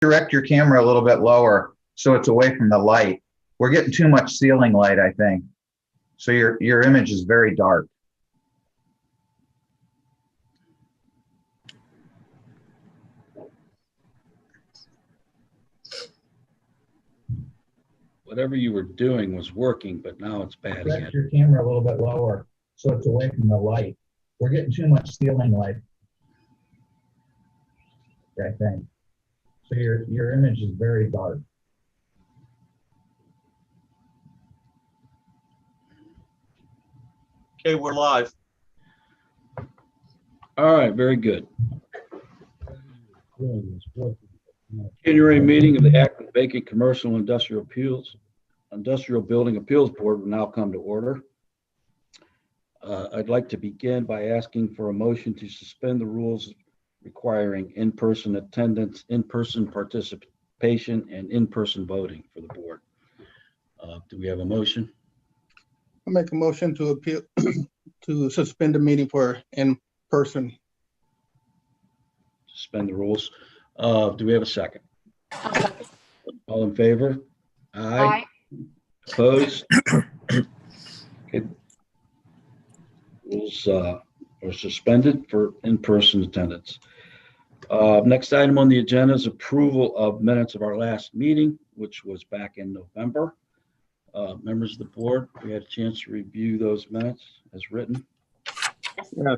direct your camera a little bit lower so it's away from the light. We're getting too much ceiling light, I think. So your image is very dark. Whatever you were doing was working, but now it's bad again. Direct your camera a little bit lower so it's away from the light. We're getting too much ceiling light, I think. So your image is very dark. Okay, we're live. All right, very good. January meeting of the Acton Vacant Commercial Industrial Building Appeals Board will now come to order. I'd like to begin by asking for a motion to suspend the rules requiring in-person attendance, in-person participation, and in-person voting for the board. Do we have a motion? I'll make a motion to appeal to suspend the meeting for in-person. Suspend the rules. Do we have a second? All in favor? Aye. Opposed? Okay. Rules are suspended for in-person attendance. Next item on the agenda is approval of minutes of our last meeting, which was back in November. Members of the board, we had a chance to review those minutes as written. Yes.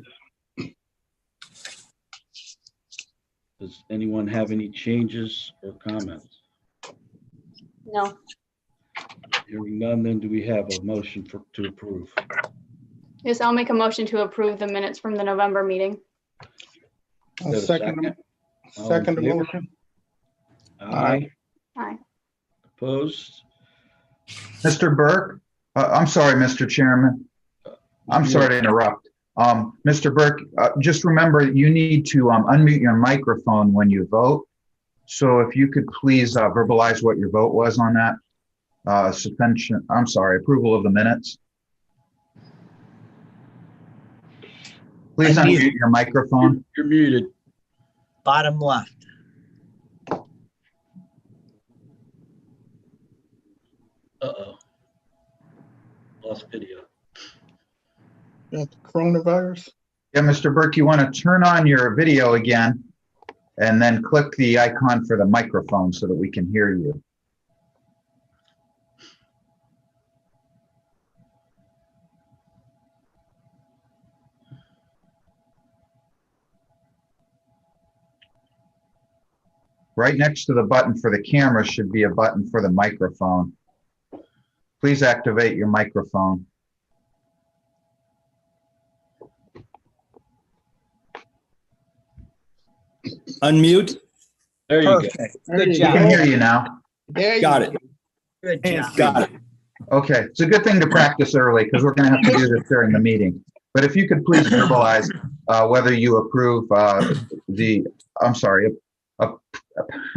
Does anyone have any changes or comments? No. Hearing none, then do we have a motion to approve? Yes, I'll make a motion to approve the minutes from the November meeting. I'll second the motion. Aye. Aye. Opposed? Mr. Burke, I'm sorry, Mr. Chairman. I'm sorry to interrupt. Mr. Burke, just remember you need to unmute your microphone when you vote. So if you could please verbalize what your vote was on that suspension, approval of the minutes. Please unmute your microphone. You're muted. Bottom left. Uh-oh. Lost video. Yeah, coronavirus. Yeah, Mr. Burke, you want to turn on your video again and then click the icon for the microphone so that we can hear you. Right next to the button for the camera should be a button for the microphone. Please activate your microphone. Unmute. There you Perfect. go. Good We job. can hear you now. There Got you it. go. Good job. Got it. Okay, it's a good thing to practice early because we're going to have to do this during the meeting. But if you could please verbalize whether you approve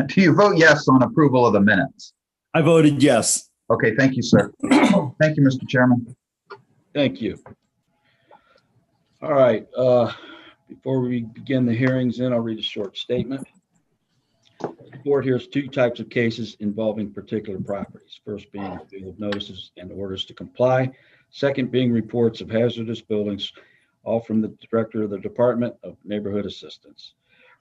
do you vote yes on approval of the minutes? I voted yes. Okay, thank you, sir. Thank you, Mr. Chairman. Thank you. All right. Before we begin the hearings, then I'll read a short statement. The board hears two types of cases involving particular properties. First being appeal of notices and orders to comply. Second being reports of hazardous buildings, all from the director of the Department of Neighborhood Assistance.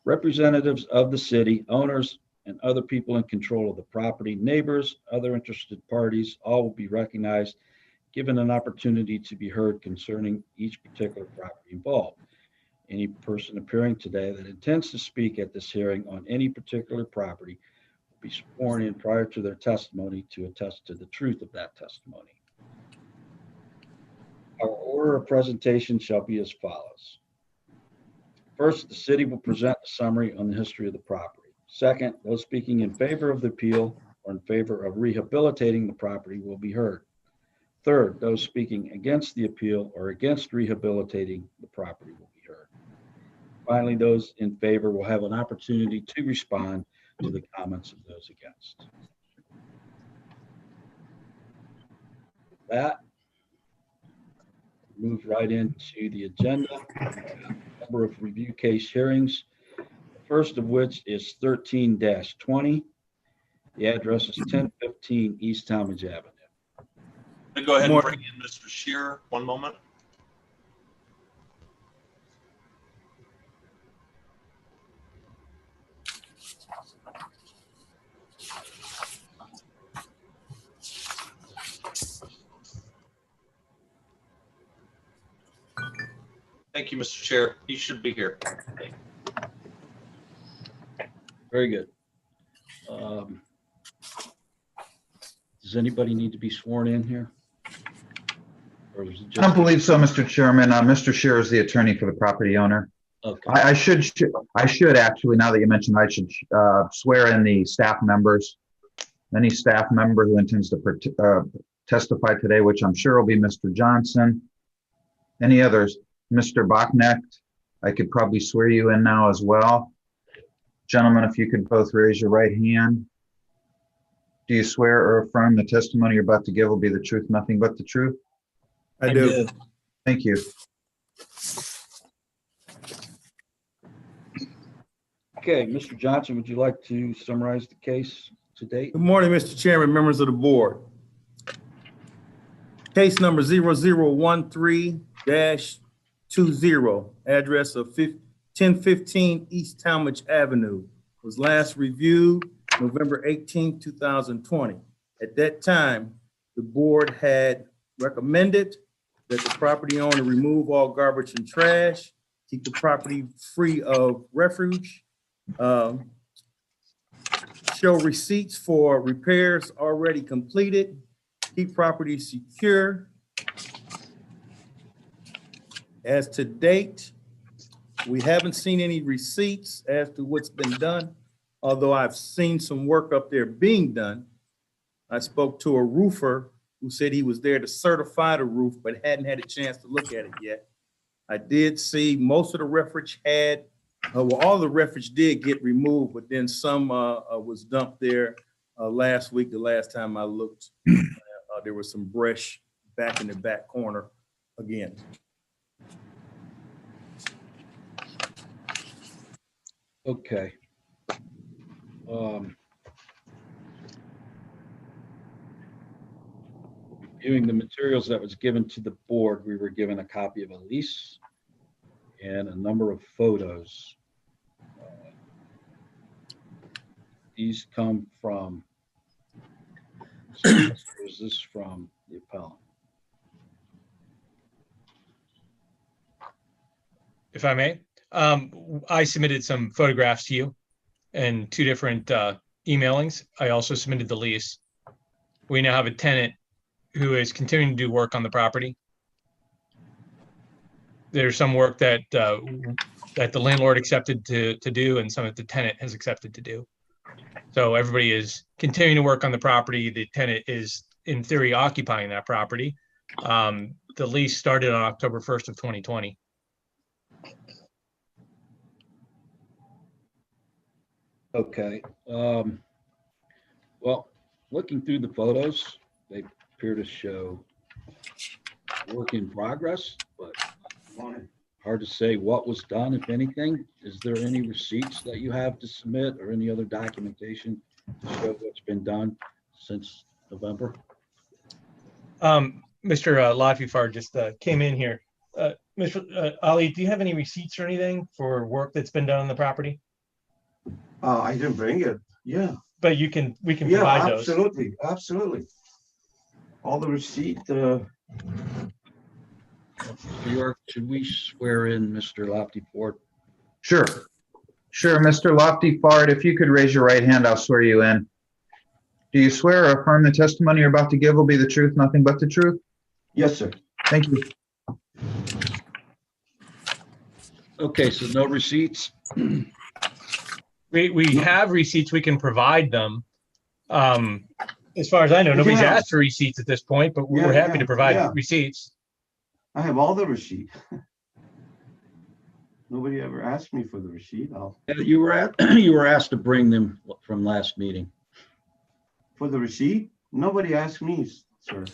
Representatives of the city, owners, and other people in control of the property, neighbors, other interested parties, all will be recognized, given an opportunity to be heard concerning each particular property involved. Any person appearing today that intends to speak at this hearing on any particular property will be sworn in prior to their testimony to attest to the truth of that testimony. Our order of presentation shall be as follows. First, the city will present a summary on the history of the property. Second, those speaking in favor of the appeal or in favor of rehabilitating the property will be heard. Third, those speaking against the appeal or against rehabilitating the property will be heard. Finally, those in favor will have an opportunity to respond to the comments of those against. With that, move right into the agenda. A number of review case hearings. The first of which is 13-20. The address is 1015 East Talmadge Avenue. I'm gonna go ahead and Morning. bring in Mr. Shearer. One moment. Thank you, Mr. Chair. You should be here. Very good. Does anybody need to be sworn in here? Or is it I don't just, believe so, Mr. Chairman. Mr. Shearer is the attorney for the property owner. okay, I should actually, now that you mentioned, I should swear in the staff members. Any staff member who intends to testify today, which I'm sure will be Mr. Johnson. Any others? Mr. Bachnecht, I could probably swear you in now as well. Gentlemen, if you could both raise your right hand. Do you swear or affirm the testimony you're about to give will be the truth, nothing but the truth? I do. Thank you. okay, Mr. Johnson, would you like to summarize the case to date? Good morning, Mr. Chairman, members of the board. Case number 0013-20, address of 1015 East Talmadge Avenue, was last reviewed November 18, 2020. At that time, the board had recommended that the property owner remove all garbage and trash, keep the property free of refuge, show receipts for repairs already completed, keep property secure. As to date, we haven't seen any receipts as to what's been done, although I've seen some work up there being done. I spoke to a roofer who said he was there to certify the roof, but hadn't had a chance to look at it yet. I did see most of the refuge all the refuge did get removed, but then some was dumped there last week, the last time I looked. There was some brush back in the back corner again. Okay. Reviewing the materials that was given to the board, we were given a copy of a lease and a number of photos. These come from, is this from the appellant? If I may, I submitted some photographs to you and two different emailings. I also submitted the lease. We now have a tenant who is continuing to do work on the property. There's some work that that the landlord accepted to do and some that the tenant has accepted to do. So everybody is continuing to work on the property. The tenant is in theory occupying that property. The lease started on October 1st of 2020. Okay. Well, looking through the photos, they appear to show work in progress, but hard to say what was done, if anything. Is there any receipts that you have to submit or any other documentation to show what's been done since November? Mr. Latifar just came in here. Mr. Ali, do you have any receipts or anything for work that's been done on the property? I didn't bring it. Yeah. But we can provide those. Absolutely, absolutely. All the receipt. York, should we swear in Mr. Lofty-Ford? Sure. Sure, Mr. Lofty-Fard, if you could raise your right hand, I'll swear you in. Do you swear or affirm the testimony you're about to give will be the truth, nothing but the truth? Yes, sir. Thank you. Okay, so no receipts. We have receipts, we can provide them. As far as I know, nobody's Yeah. asked for receipts at this point, but we're Yeah, happy to provide yeah. receipts. I have all the receipt. Nobody ever asked me for the receipt. You were asked to bring them from last meeting. For the receipt? Nobody asked me, sir.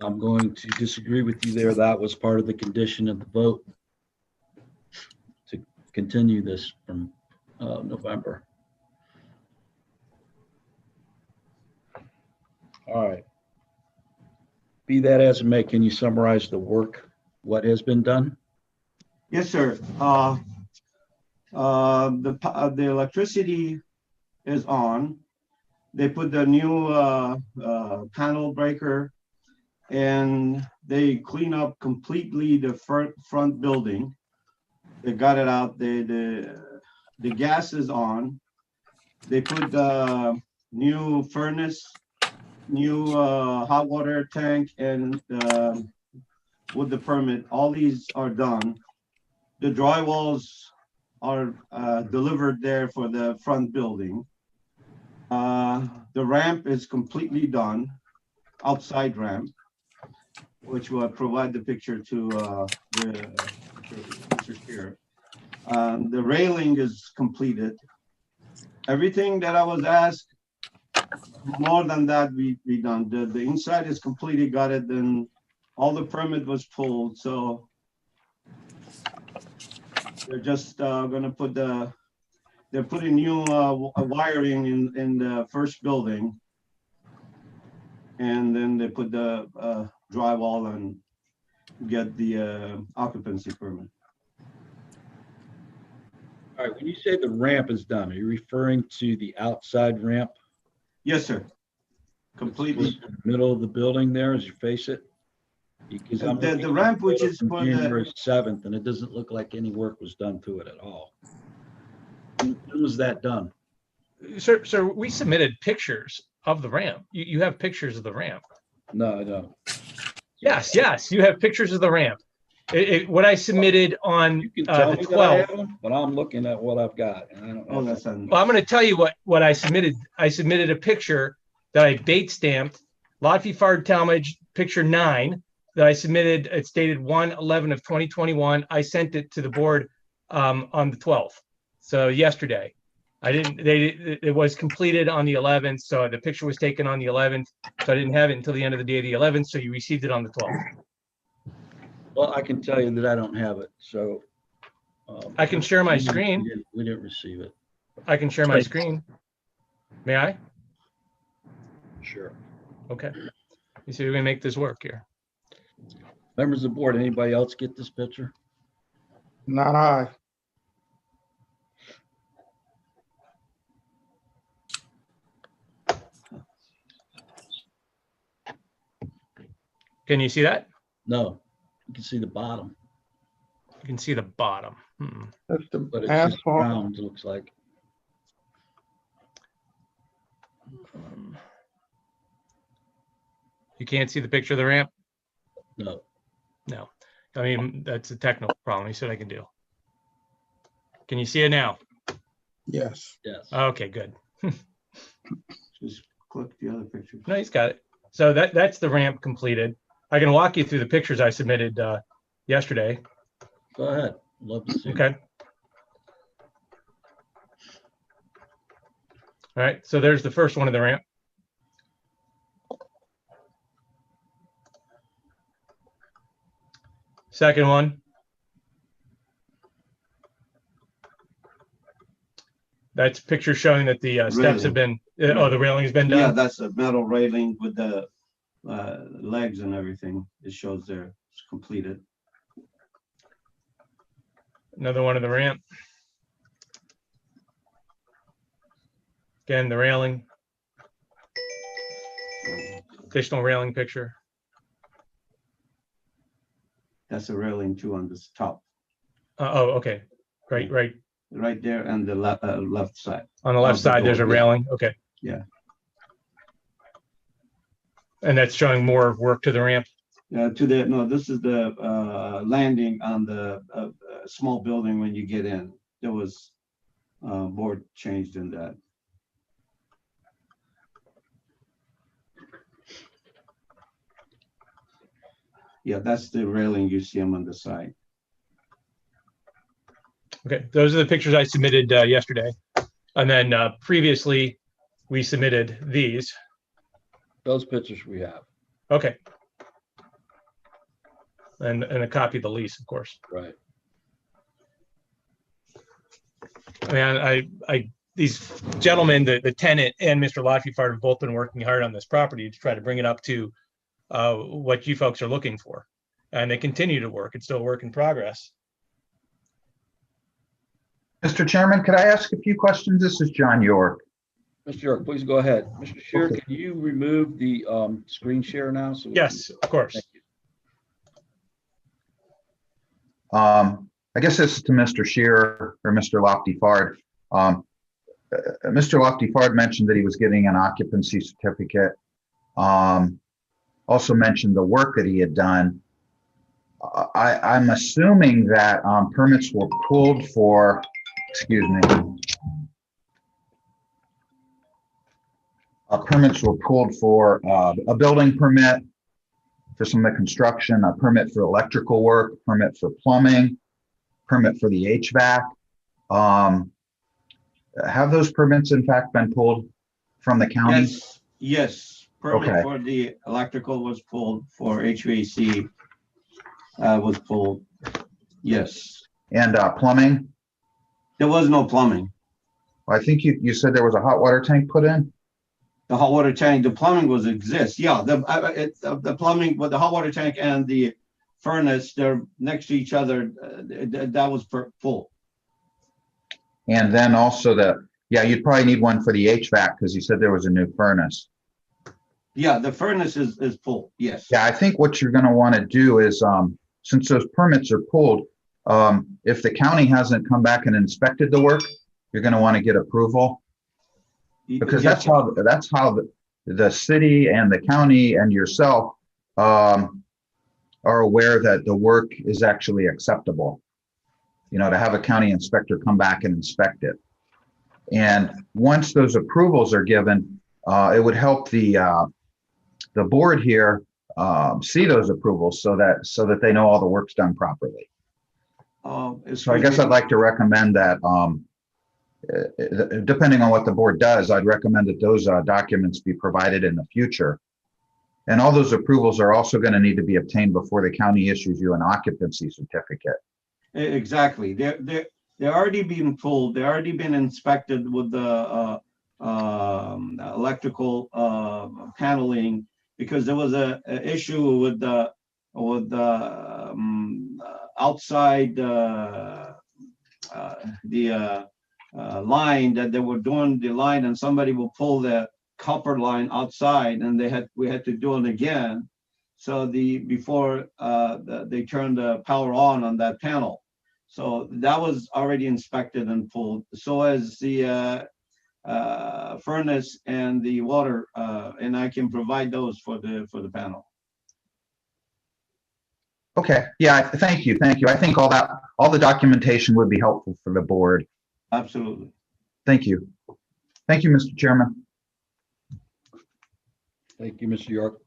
I'm going to disagree with you there. That was part of the condition of the vote, to continue this from November. All right. Be that as it may, can you summarize the work, what has been done? Yes, sir. The electricity is on. They put the new panel breaker, and they clean up completely the front building. They got it out. The gas is on. They put the new furnace, new hot water tank, and with the permit, all these are done. The drywalls are delivered there for the front building. The ramp is completely done, outside ramp, which will provide the picture to Mr. Chair. The railing is completed. Everything that I was asked, more than that, we done. The inside is completely gutted, and all the permit was pulled. So they're just gonna put they're putting new wiring in the first building, and then they put the drywall and get the occupancy permit. All right, when you say the ramp is done, are you referring to the outside ramp? Yes, sir. Completely. In the middle of the building there as you face it? Because I'm The looking at ramp, which photo is from for January the 7th, and it doesn't look like any work was done to it at all. When was that done? Sir, we submitted pictures of the ramp. You have pictures of the ramp. No, I don't. Yes, you have pictures of the ramp. What I submitted on You can the tell me that I 12th. have them, but I'm looking at what I've got, and I don't. oh, have that's them. Well, I'm going to tell you what I submitted. I submitted a picture that I bait stamped, Lotfi Fard Talmadge, picture 9, that I submitted. It's dated 1/11 of 2021. I sent it to the board on the 12th, so yesterday. It was completed on the 11th, so the picture was taken on the 11th, so I didn't have it until the end of the day of the 11th, so you received it on the 12th. Well, I can tell you that I don't have it, so. I can share my screen. We didn't receive it. I can share my screen. May I? Sure. Okay. You see, we're gonna make this work here. Members of the board, anybody else get this picture? Not I. Can you see that? No, you can see the bottom, You can see the bottom. That's the but it's just asphalt. round, it looks like. You can't see the picture of the ramp? No, No. I mean, that's a technical problem. He said I can do. Can you see it now? Yes. yes. Okay, good. just click the other picture. No, he's got it. So that's the ramp completed. I can walk you through the pictures I submitted yesterday. Go ahead. Love to see it. Okay. All right, so there's the first one of the ramp. Second one. That's picture showing that the steps have been, oh, the railing has been Yeah, done? that's a metal railing with the legs and everything. It shows there it's completed. Another one of the ramp. Again, the railing. Additional railing picture. That's a railing too on this top, Oh, okay. Right right there, and the left side. on the left Of the side, there's a door, yeah. railing. Okay. Yeah. And that's showing more work to the ramp. To the no, this is the landing on the small building when you get in. There was board changed in that. Yeah, that's the railing you see them on the side. Okay, those are the pictures I submitted yesterday. And then previously, we submitted these. Those pictures we have, Okay. And a copy of the lease, of course. right. These gentlemen, the tenant and Mr. Lotford have both been working hard on this property to try to bring it up to what you folks are looking for. And they continue to work. It's still a work in progress. Mr. Chairman, could I ask a few questions? This is John York. Mr. York, please go ahead. Mr. Shear, Okay. can you remove the screen share now? So Yes, of course. Thank you. I guess this is to Mr. Shearer or Mr. Lofty-Fard. Mr. Lofty-Fard mentioned that he was getting an occupancy certificate. Also mentioned the work that he had done. I'm assuming that permits were pulled for, excuse me. Permits were pulled for a building permit for some of the construction, a permit for electrical work, permit for plumbing, permit for the HVAC. Have those permits in fact been pulled from the county? Yes, yes. Permit Okay. for the electrical was pulled, for HVAC was pulled. Yes. And plumbing? There was no plumbing. I think you said there was a hot water tank put in? The hot water tank, the plumbing was exist. Yeah, the plumbing, but the hot water tank and the furnace, they're next to each other. That was full. And then also yeah, you'd probably need one for the HVAC because you said there was a new furnace. Yeah, the furnace is full. Yes. Yeah, I think what you're going to want to do is, since those permits are pulled, if the county hasn't come back and inspected the work, you're going to want to get approval. Because Yes, that's how the city and the county and yourself are aware that the work is actually acceptable. You know, to have a county inspector come back and inspect it. And once those approvals are given, it would help the board here see those approvals so that they know all the work's done properly. So I guess I'd like to recommend that. Depending on what the board does, I'd recommend that those documents be provided in the future. And all those approvals are also going to need to be obtained before the county issues you an occupancy certificate. Exactly. They're already being pulled. They're already been inspected with the electrical paneling, because there was a issue with the outside line that they were doing the line, and somebody will pull the copper line outside, and we had to do it again. So before they turned the power on that panel. So that was already inspected and pulled. So as the furnace and the water, and I can provide those for the panel. Okay. Yeah. Thank you. Thank you. I think all the documentation would be helpful for the board. Absolutely. Thank you. Thank you, Mr. Chairman. Thank you, Mr. York.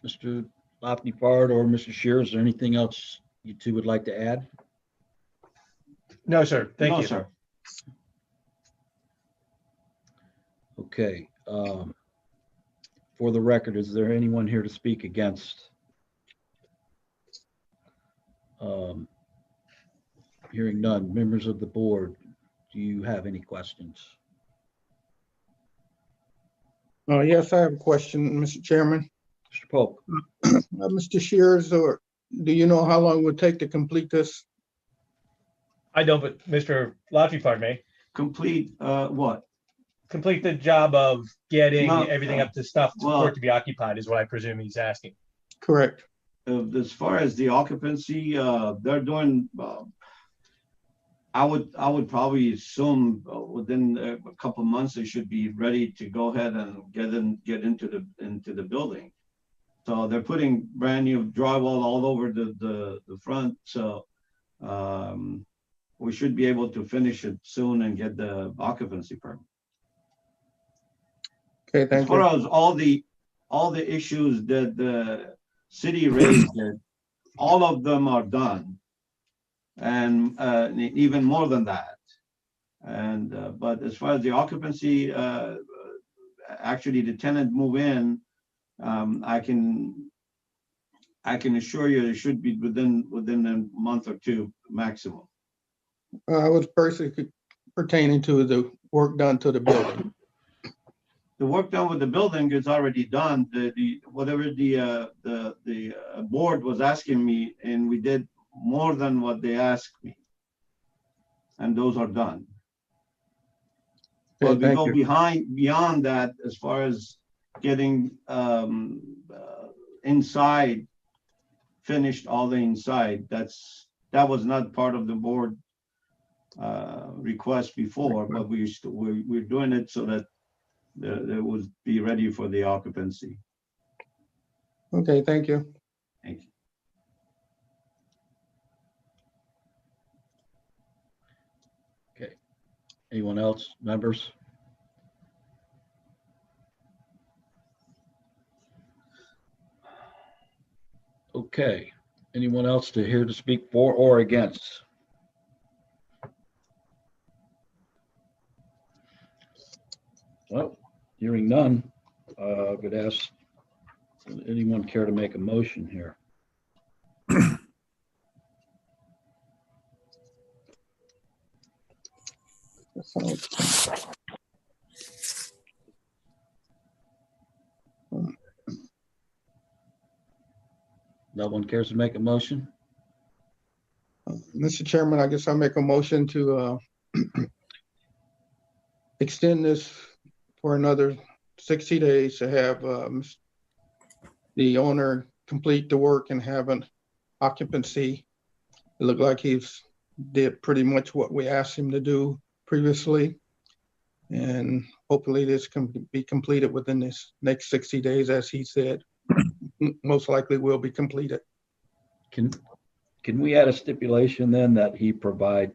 Mr. Lofty-Fard or Mr. Shear, is there anything else you two would like to add? No, sir. Thank No, you. sir. Okay. For the record, is there anyone here to speak against? Hearing none. Members of the board, do you have any questions? Yes, I have a question, Mr. Chairman. Mr. Pope? Mr. Shears, or do you know how long it would take to complete this? I don't, but Mr. Lotford may Complete what? complete the job of getting No, everything up to stuff for it to be occupied is what I presume he's asking. Correct. As far as the occupancy, they're doing. I would probably assume within a couple of months they should be ready to go ahead and get into the building. So they're putting brand new drywall all over the front. So we should be able to finish it soon and get the occupancy permit. Okay, thank As far you. as all the issues that the city raised, all of them are done, and even more than that. And but as far as the occupancy, actually the tenant move in, I can I can assure you it should be within a month or two maximum. I was basically pertaining to the work done to the building. The work done with the building is already done. Whatever the board was asking me, and we did more than what they asked me. And those are done. But we thank go you. beyond that as far as getting inside, finished all the inside. That was not part of the board request before, but we're doing it so that it would be ready for the occupancy. Okay, thank you. Thank you. Okay. Anyone else, members? Okay. Anyone else here to speak for or against? Well, hearing none, I would ask, anyone care to make a motion here? No one cares to make a motion? Mr. Chairman, I guess I'll make a motion to extend this for another 60 days to have the owner complete the work and have an occupancy. It looked like he's did pretty much what we asked him to do previously. And hopefully this can be completed within this next 60 days, as he said. Most likely will be completed. Can we add a stipulation then that he provide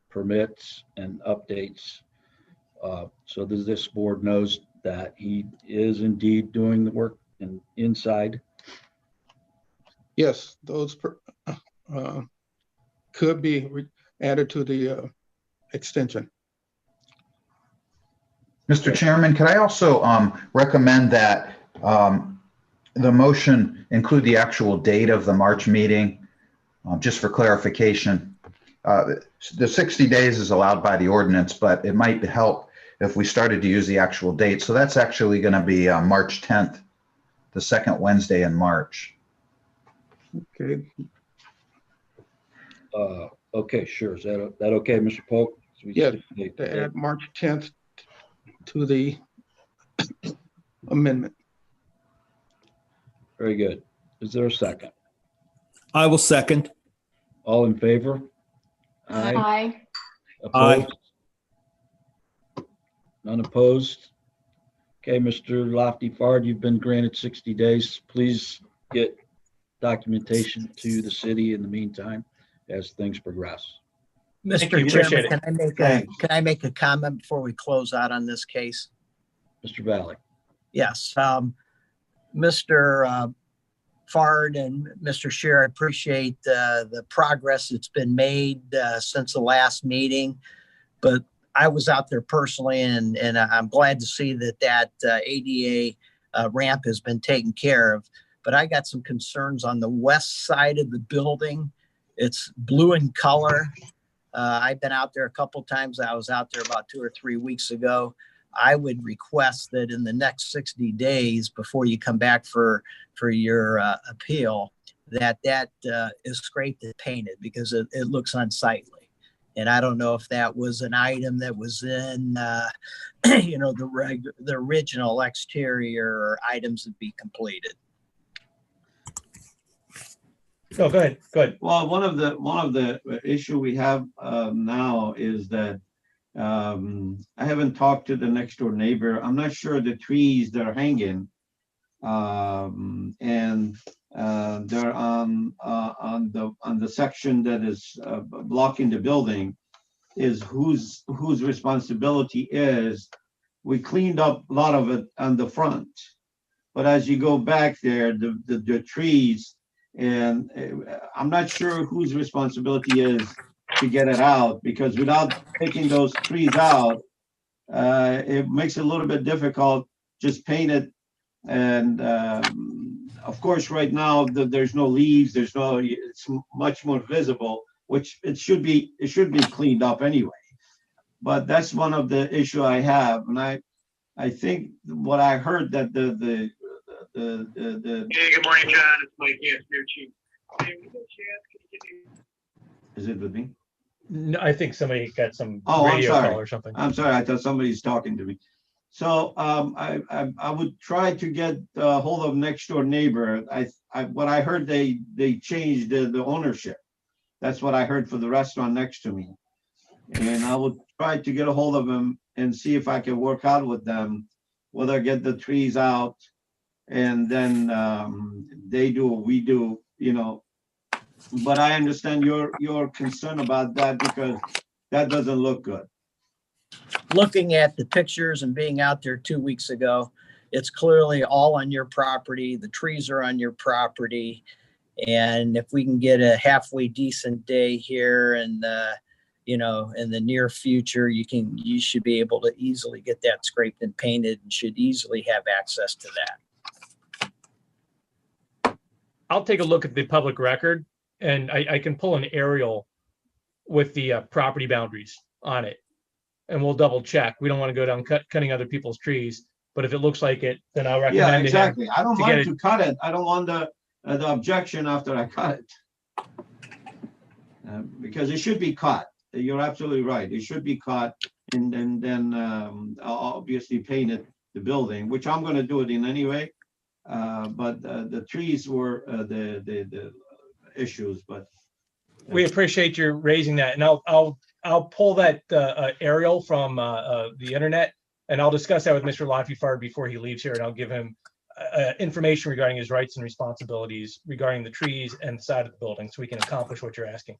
permits and updates so that this board knows that he is indeed doing the work inside? Yes, those could be added to the extension. Mr. Chairman, could I also recommend that the motion include the actual date of the March meeting, just for clarification? The 60 days is allowed by the ordinance, but it might help if we started to use the actual date. So that's actually going to be March 10th, the second Wednesday in March. Okay. Okay, sure. Is that okay, Mr. Polk? Yes, to add March 10th to the amendment. Very good. Is there a second? I will second. All in favor? Aye. Opposed? None opposed? Okay, Mr. Lofty Fard, you've been granted 60 days. Please get documentation to the city in the meantime as things progress. Thank you. Mr. Appreciate Chairman, it. can I make a comment before we close out on this case? Mr. Valley. Yes, Mr. Fard and Mr. Scheer, I appreciate the progress that's been made since the last meeting, but I was out there personally, and I'm glad to see that ADA ramp has been taken care of. But I got some concerns on the west side of the building. It's blue in color. I've been out there a couple of times. I was out there about 2 or 3 weeks ago. I would request that in the next 60 days before you come back for your appeal, that is scraped and painted, because it looks unsightly. And I don't know if that was an item that was in, the original exterior items that be completed. Oh, go ahead. Go ahead. Well, one of the issue we have now is that I haven't talked to the next door neighbor. I'm not sure the trees that are hanging, and they're on the section that is blocking the building, is whose responsibility is. We cleaned up a lot of it on the front, but as you go back there, the trees, and I'm not sure whose responsibility is to get it out, because without taking those trees out, it makes it a little bit difficult. Just paint it, and of course, right now, there's no leaves, it's much more visible, which it should be cleaned up anyway. But that's one of the issue I have, and I think what I heard that the Hey, good morning, John. It's Mike Anthony, Chief. Is it with me? No, I think somebody got some Oh, I'm radio sorry. call or something. I'm sorry, I thought somebody's talking to me. So I would try to get hold of next door neighbor. What I heard, they changed the ownership. That's what I heard for the restaurant next to me. And I would try to get a hold of them and see if I can work out with them, whether get the trees out and then they do what we do, you know. But I understand your concern about that because that doesn't look good. Looking at the pictures and being out there 2 weeks ago, it's clearly all on your property. The trees are on your property. And if we can get a halfway decent day here and, you know, in the near future, you should be able to easily get that scraped and painted and should easily have access to that. I'll take a look at the public record and I can pull an aerial with the property boundaries on it. And we'll double check. We don't want to go down cutting other people's trees, but if it looks like it, then I'll recommend. Yeah, exactly. I don't mind it. to cut it. I don't want the objection after I cut it. Because it should be cut. You're absolutely right. It should be cut and then obviously painted the building, which I'm going to do it in anyway. But the trees were the issues. But we appreciate you raising that, and I'll pull that aerial from the internet, and I'll discuss that with Mr. Lafifard before he leaves here, and I'll give him information regarding his rights and responsibilities regarding the trees and the side of the building, so we can accomplish what you're asking.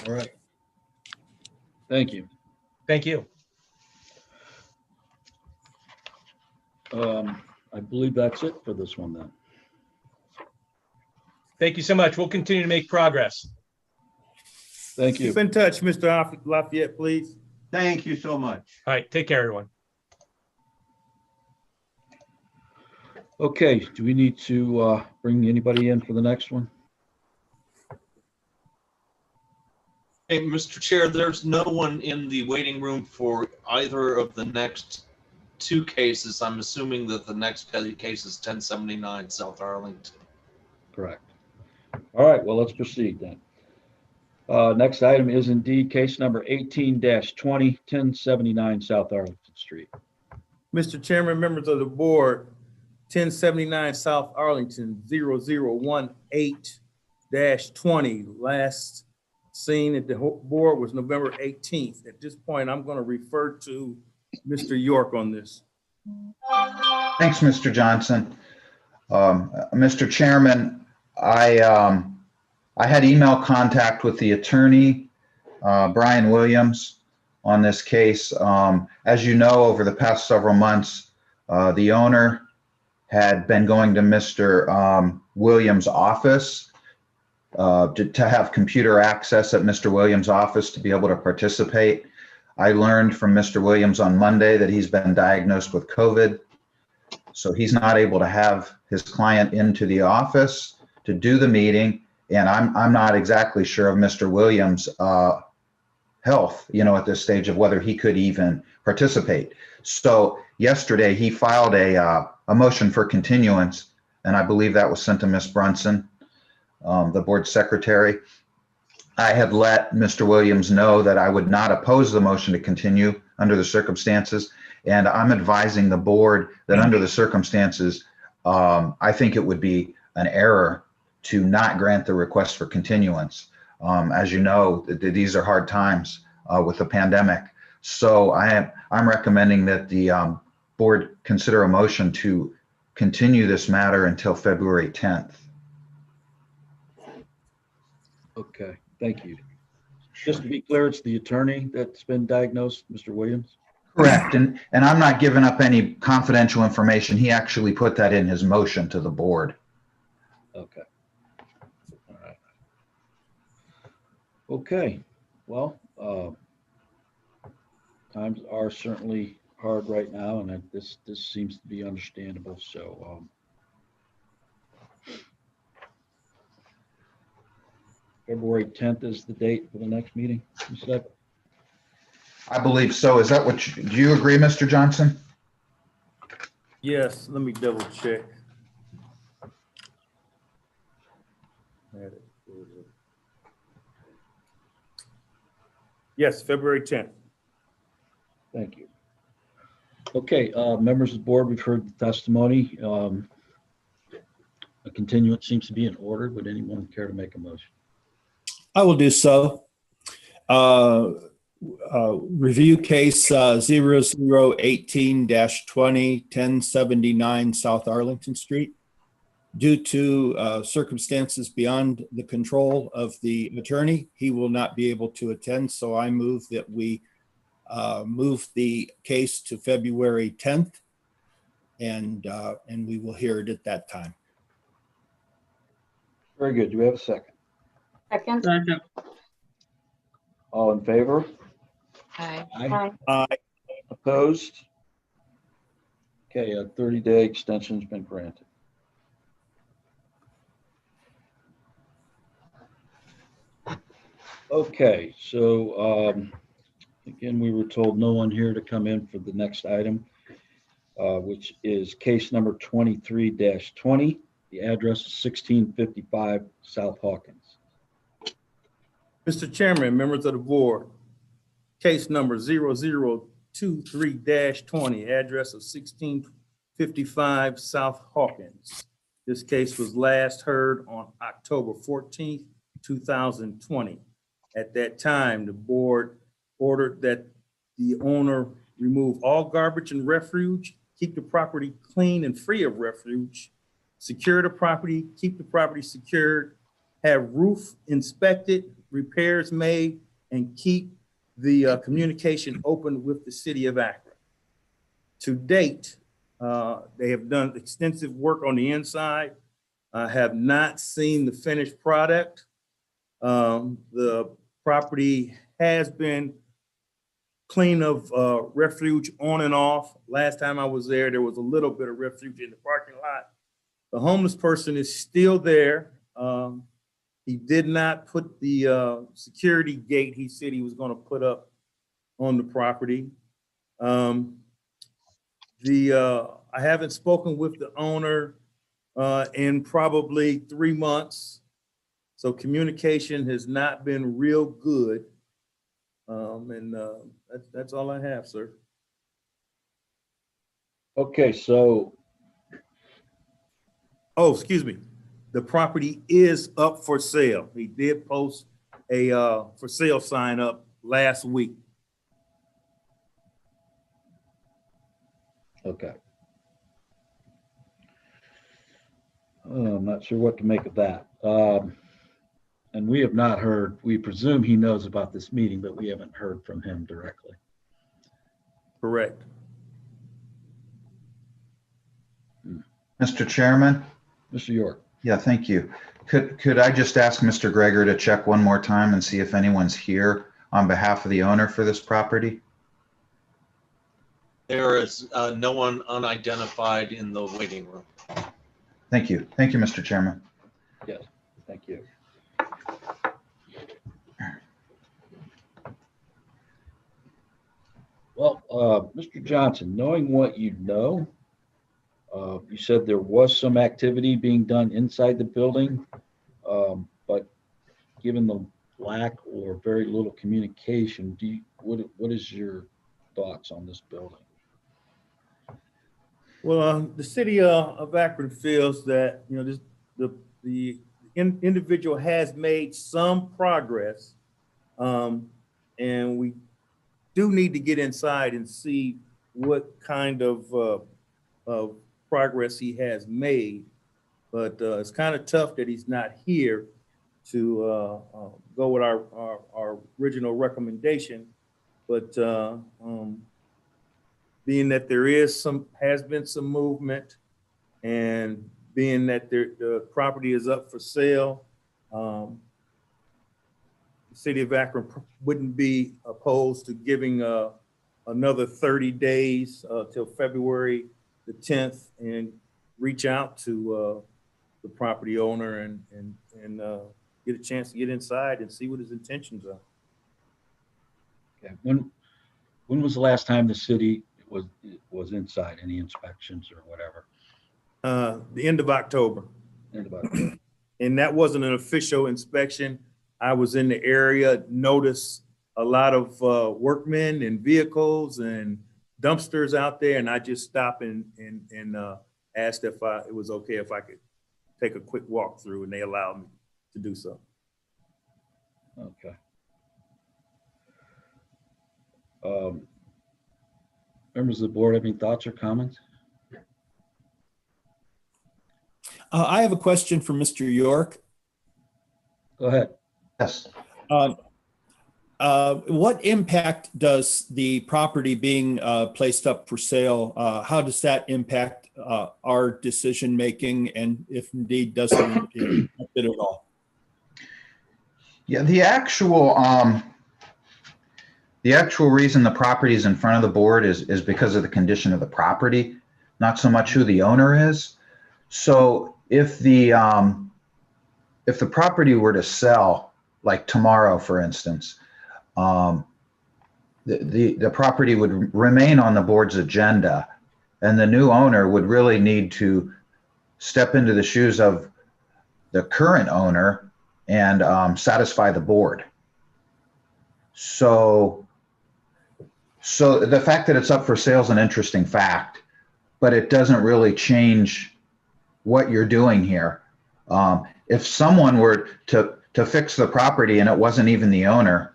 All right. Thank you. Thank you. I believe that's it for this one then. Thank you so much. We'll continue to make progress. Thank you. Keep in touch, Mr. Lafayette, please. thank you so much. All right, take care, everyone. Okay, do we need to bring anybody in for the next one? Hey, Mr. Chair, there's no one in the waiting room for either of the next two cases. I'm assuming that the next case is 1079 South Arlington. Correct. All right, well, let's proceed then. Next item is indeed case number 18-20, 1079 South Arlington Street. Mr. Chairman, members of the board, 1079 South Arlington, 0018-20. Last seen at the board was November 18th. At this point, I'm going to refer to Mr. York on this. Thanks, Mr. Johnson. Mr. Chairman, I had email contact with the attorney, Brian Williams, on this case. As you know, over the past several months, the owner had been going to Mr. Williams' office to have computer access at Mr. Williams' office to be able to participate. I learned from Mr. Williams on Monday that he's been diagnosed with COVID, so he's not able to have his client into the office to do the meeting. And I'm not exactly sure of Mr. Williams' health, at this stage of whether he could even participate. So yesterday he filed a motion for continuance, and I believe that was sent to Ms. Brunson, the board secretary. I had let Mr. Williams know that I would not oppose the motion to continue under the circumstances, and I'm advising the board that under the circumstances, I think it would be an error to not grant the request for continuance. As you know, these are hard times with the pandemic. So I'm recommending that the board consider a motion to continue this matter until February 10th. Okay, thank you. Just to be clear, it's the attorney that's been diagnosed, Mr. Williams? Correct, and I'm not giving up any confidential information. He actually put that in his motion to the board. Okay. All right. Okay, well, times are certainly hard right now, and this seems to be understandable. So February 10th is the date for the next meeting, you said? I believe so. Is that what, do you agree, Mr. Johnson? Yes, let me double check. Yes, February 10th. Thank you. Okay, members of the board, we've heard the testimony. A continuance seems to be in order. Would anyone care to make a motion? I will do so. Review case 0018-20 1079 South Arlington Street. Due to circumstances beyond the control of the attorney, he will not be able to attend. So I move that we move the case to February 10th, and we will hear it at that time. Very good. Do we have a second? Second. Second. All in favor? Aye. Opposed? Okay, a 30-day extension's been granted. Okay, so again, we were told no one here to come in for the next item, which is case number 23-20. The address is 1655 South Hawkins. Mr. Chairman, members of the board, case number 0023-20, address of 1655 South Hawkins. This case was last heard on October 14th, 2020. At that time, the board ordered that the owner remove all garbage and refuge, keep the property clean and free of refuge, secure the property, keep the property secured, have roof inspected, repairs made, and keep the communication open with the city of Akron. To date, they have done extensive work on the inside. I have not seen the finished product. The property has been clean of refuge on and off. Last time I was there, there was a little bit of refuge in the parking lot. The homeless person is still there. He did not put the security gate he said he was going to put up on the property. I haven't spoken with the owner in probably 3 months. So communication has not been real good. That's all I have, sir. Okay, so. Oh, excuse me. The property is up for sale. He did post a for sale sign up last week. Okay. I'm not sure what to make of that. And we have not heard, we presume he knows about this meeting, but we haven't heard from him directly. Correct. Mr. Chairman? Mr. York. Yeah, thank you. Could I just ask Mr. Greger to check one more time and see if anyone's here on behalf of the owner for this property? There is no one unidentified in the waiting room. Thank you. Thank you, Mr. Chairman. Yes, thank you. Well, Mr. Johnson, knowing what you know, you said there was some activity being done inside the building, but given the lack or very little communication, what is your thoughts on this building? Well, the city of Akron feels that the individual has made some progress, and we do need to get inside and see what kind of progress he has made. But it's kind of tough that he's not here to go with our original recommendation. But being that there has been some movement, and being that the property is up for sale, the city of Akron wouldn't be opposed to giving another 30 days till February the 10th and reach out to the property owner and get a chance to get inside and see what his intentions are. Okay. When was the last time the city was inside? Any inspections or whatever? The end of October. End of October. And that wasn't an official inspection. I was in the area, noticed a lot of workmen and vehicles and dumpsters out there, and I just stopped and asked if it was okay if I could take a quick walk through, and they allowed me to do so. Okay. Members of the board have any thoughts or comments? I have a question for Mr. York. Go ahead. Yes. What impact does the property being placed up for sale, how does that impact our decision-making, and if indeed doesn't impact it at all? Yeah, the actual reason the property is in front of the board is because of the condition of the property, not so much who the owner is. So if the property were to sell, like tomorrow, for instance, the property would remain on the board's agenda, and the new owner would really need to step into the shoes of the current owner and satisfy the board. So the fact that it's up for sale is an interesting fact, but it doesn't really change what you're doing here. If someone were to fix the property and it wasn't even the owner,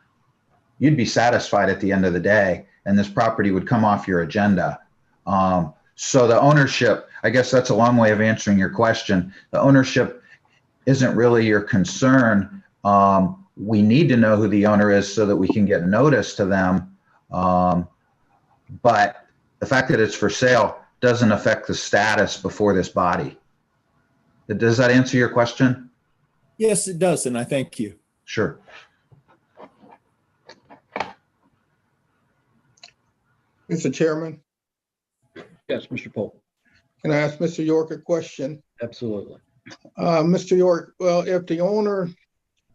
you'd be satisfied at the end of the day, and this property would come off your agenda. So the ownership, I guess that's a long way of answering your question. The ownership isn't really your concern. We need to know who the owner is so that we can get notice to them. But the fact that it's for sale doesn't affect the status before this body. Does that answer your question? Yes, it does, and I thank you. Sure. Mr. Chairman, Yes, Mr. Polk. can I ask Mr. York a question? Absolutely. Mr. York, well, if the owner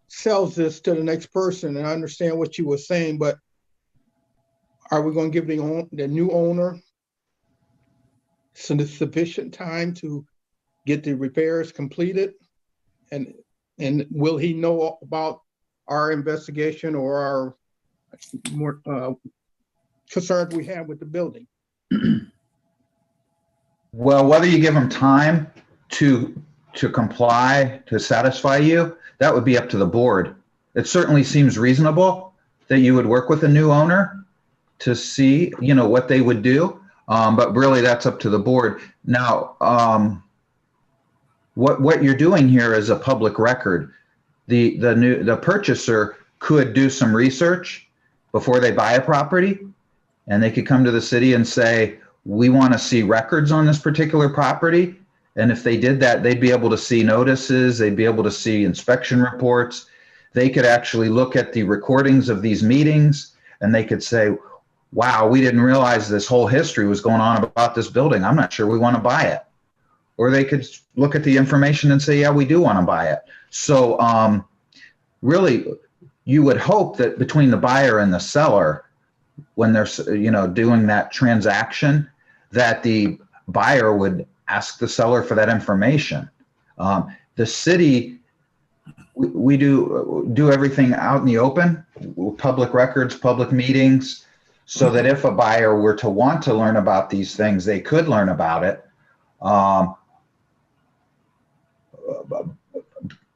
sells this to the next person, and I understand what you were saying, but are we going to give the new owner sufficient time to get the repairs completed? And will he know about our investigation or our more concerns we have with the building? Well, whether you give them time to comply, to satisfy you, that would be up to the board. It certainly seems reasonable that you would work with a new owner to see, what they would do. But really that's up to the board. Now, what you're doing here is a public record. The purchaser could do some research before they buy a property, and they could come to the city and say, we want to see records on this particular property. And if they did that, they'd be able to see notices, they'd be able to see inspection reports. They could actually look at the recordings of these meetings, and they could say, wow, we didn't realize this whole history was going on about this building. I'm not sure we want to buy it. Or they could look at the information and say, yeah, we do want to buy it. So really, you would hope that between the buyer and the seller, when they're doing that transaction, that the buyer would ask the seller for that information. The city, we do everything out in the open, public records, public meetings, so that if a buyer were to want to learn about these things, they could learn about it.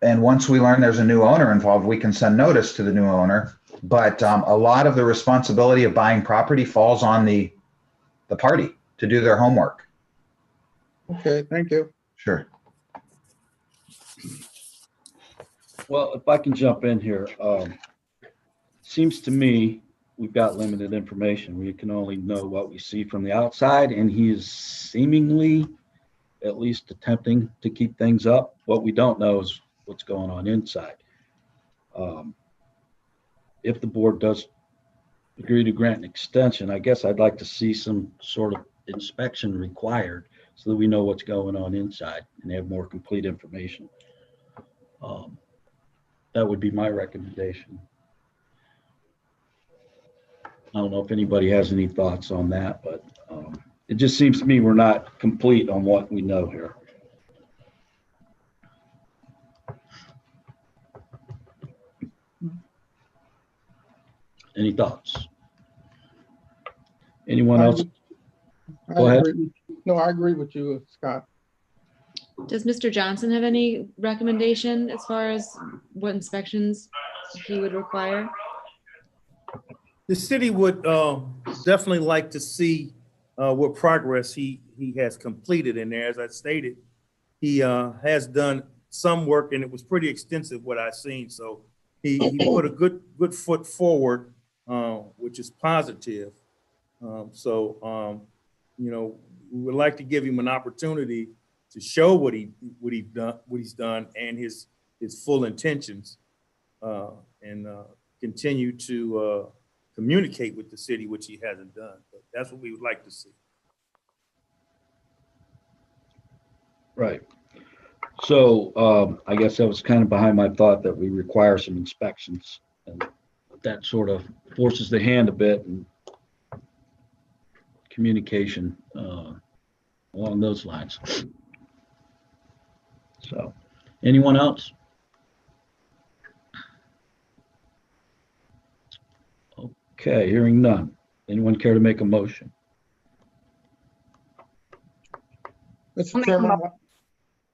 And once we learn there's a new owner involved, we can send notice to the new owner. But a lot of the responsibility of buying property falls on the party to do their homework. Okay, thank you. Sure. Well, if I can jump in here, seems to me we've got limited information. We can only know what we see from the outside, and he is seemingly at least attempting to keep things up. What we don't know is what's going on inside. If the board does agree to grant an extension. I guess I'd like to see some sort of inspection required so that we know what's going on inside and have more complete information. That would be my recommendation. I don't know if anybody has any thoughts on that, but it just seems to me we're not complete on what we know here. Any thoughts? Anyone else? Go ahead. No, I agree with you, Scott. Does Mr. Johnson have any recommendation as far as what inspections he would require? The city would definitely like to see what progress he has completed in there. As I stated, he has done some work and it was pretty extensive what I've seen. So he put a good foot forward, which is positive. You know, we would like to give him an opportunity to show what he's done and his full intentions, and continue to communicate with the city, which he hasn't done. But that's what we would like to see. Right. So I guess that was kind of behind my thought that we require some inspections, and that sort of forces the hand a bit and communication along those lines. So, anyone else? Okay, hearing none. Anyone care to make a motion? Mr. Chairman,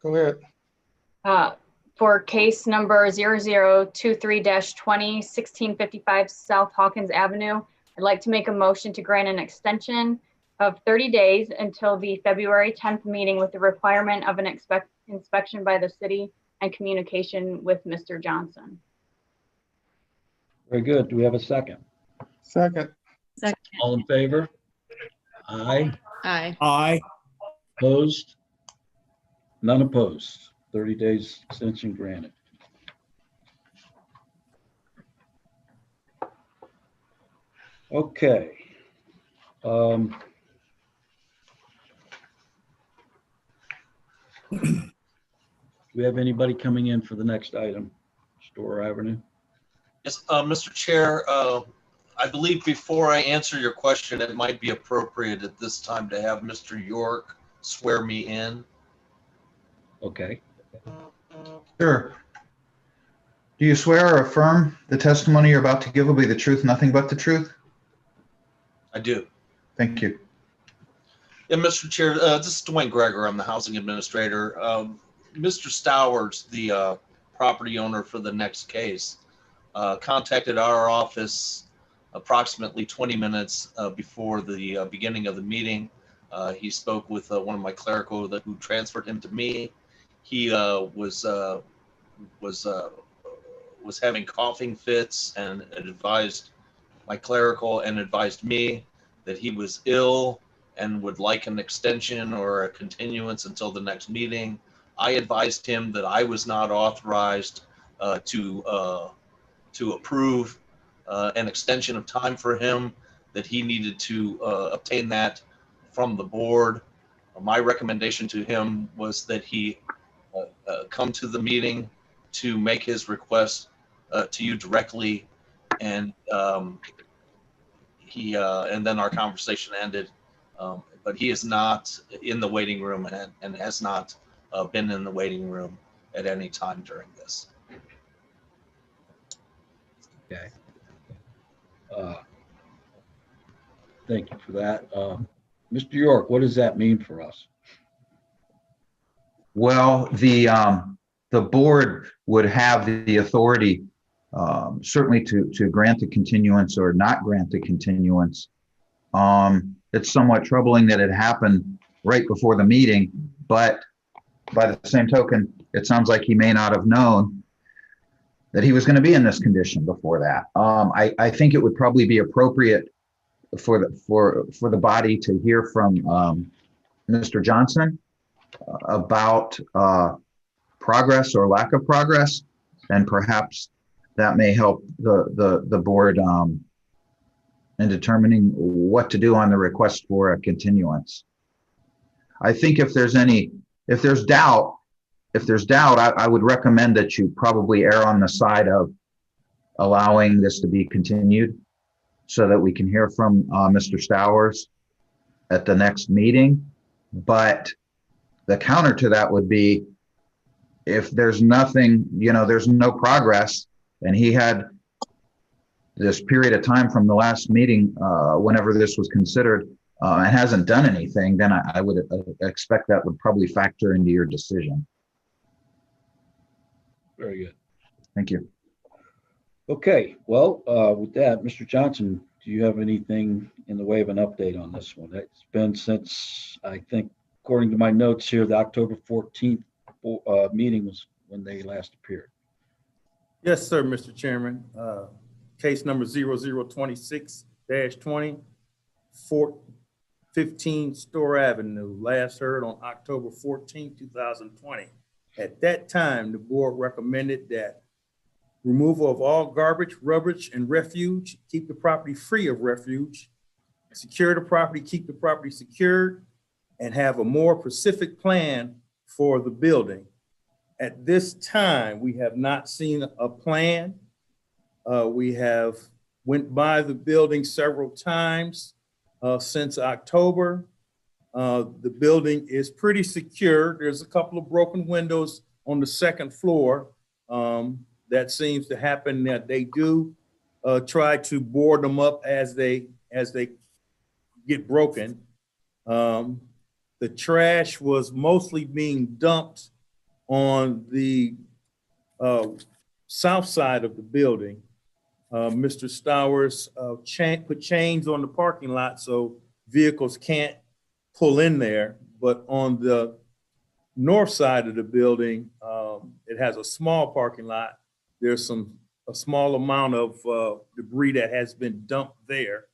go ahead. For case number 0023-20, 1655 South Hawkins Avenue, I'd like to make a motion to grant an extension of 30 days until the February 10th meeting with the requirement of an inspection by the city and communication with Mr. Johnson. Very good. Do we have a second? Second. Second. All in favor? Aye. Aye. Aye. Opposed? None opposed. 30 days extension granted. Okay. Do we have anybody coming in for the next item? Store Avenue? Yes, Mr. Chair, I believe before I answer your question, it might be appropriate at this time to have Mr. York swear me in. Okay. Sure. Do you swear or affirm the testimony you're about to give will be the truth, nothing but the truth? I do. Thank you. Yeah, Mr. Chair, this is Dwayne Greger. I'm the housing administrator. Mr. Stowers, the property owner for the next case, contacted our office approximately 20 minutes before the beginning of the meeting. He spoke with one of my clerical who transferred him to me. He was having coughing fits and advised my clerical and advised me that he was ill and would like an extension or a continuance until the next meeting. I advised him that I was not authorized to approve an extension of time for him, that he needed to obtain that from the board. My recommendation to him was that he come to the meeting to make his request to you directly, and and then our conversation ended. But he is not in the waiting room and has not been in the waiting room at any time during this. Okay. Thank you for that. Mr. York, what does that mean for us? Well, the board would have the authority certainly to grant the continuance or not grant the continuance. It's somewhat troubling that it happened right before the meeting, but by the same token, it sounds like he may not have known that he was going to be in this condition before that. I think it would probably be appropriate for the body to hear from Mr. Johnson about progress or lack of progress, and perhaps that may help the board and determining what to do on the request for a continuance. I think if there's doubt, I would recommend that you probably err on the side of allowing this to be continued so that we can hear from Mr. Stowers at the next meeting. But the counter to that would be, if there's nothing, there's no progress, and he had this period of time from the last meeting, whenever this was considered, and hasn't done anything, then I would expect that would probably factor into your decision. Very good. Thank you. Okay, well, with that, Mr. Johnson, do you have anything in the way of an update on this one? It's been since, I think, according to my notes here, the October 14th meeting was when they last appeared. Yes, sir, Mr. Chairman. Case number 0026-20, 415 Store Avenue, last heard on October 14, 2020. At that time, the board recommended that removal of all garbage, rubbish, and refuge, keep the property free of refuge, secure the property, keep the property secured, and have a more specific plan for the building. At this time, we have not seen a plan. We have went by the building several times since October. The building is pretty secure. There's a couple of broken windows on the second floor. That seems to happen, that they do try to board them up as they get broken. The trash was mostly being dumped on the south side of the building. Mr. Stowers put chains on the parking lot so vehicles can't pull in there, but on the north side of the building, it has a small parking lot. There's a small amount of debris that has been dumped there.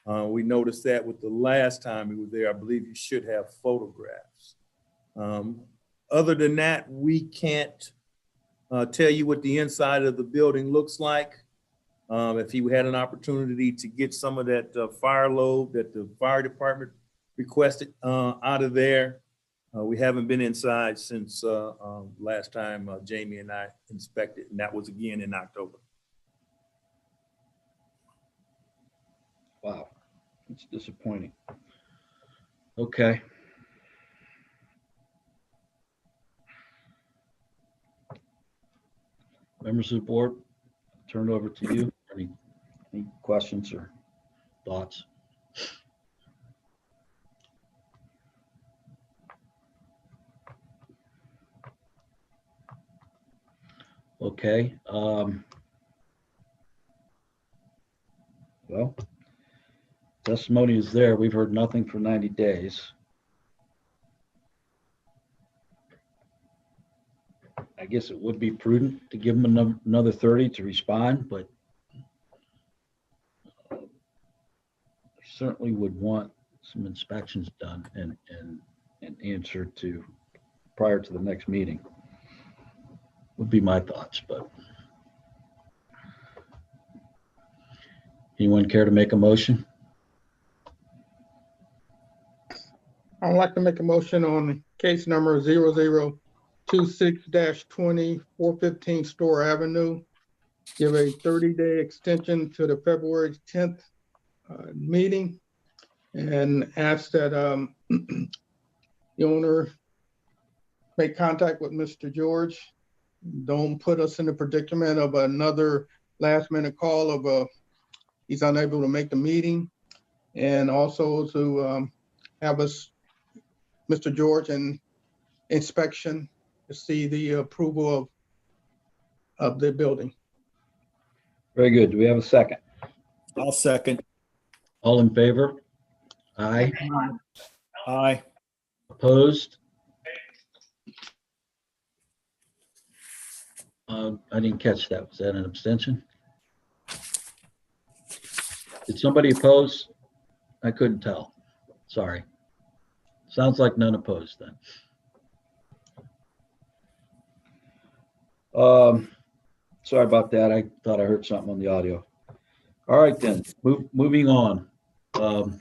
We noticed that with the last time we were there. I believe you should have photographs. Other than that, we can't tell you what the inside of the building looks like. If you had an opportunity to get some of that fire load that the fire department requested out of there, we haven't been inside since last time Jamie and I inspected, and that was again in October. Wow, it's disappointing. Okay. Members of the board, turn it over to you. Any questions or thoughts? Okay. Well, testimony is there. We've heard nothing for 90 days. I guess it would be prudent to give them another 30 to respond, but I certainly would want some inspections done and answered to prior to the next meeting. Would be my thoughts, but anyone care to make a motion? I'd like to make a motion on case number 0026-20, 415 Store Avenue. Give a 30-day extension to the February 10th meeting, and ask that the owner make contact with Mr. George. Don't put us in the predicament of another last minute call of he's unable to make the meeting, and also to have us, Mr. George, an inspection to see the approval of the building. Very good. Do we have a second? I'll second. All in favor? Aye. Aye. Opposed? I didn't catch that. Was that an abstention? Did somebody oppose? I couldn't tell. Sorry. Sounds like none opposed then. Sorry about that. I thought I heard something on the audio. All right, then, moving on. Do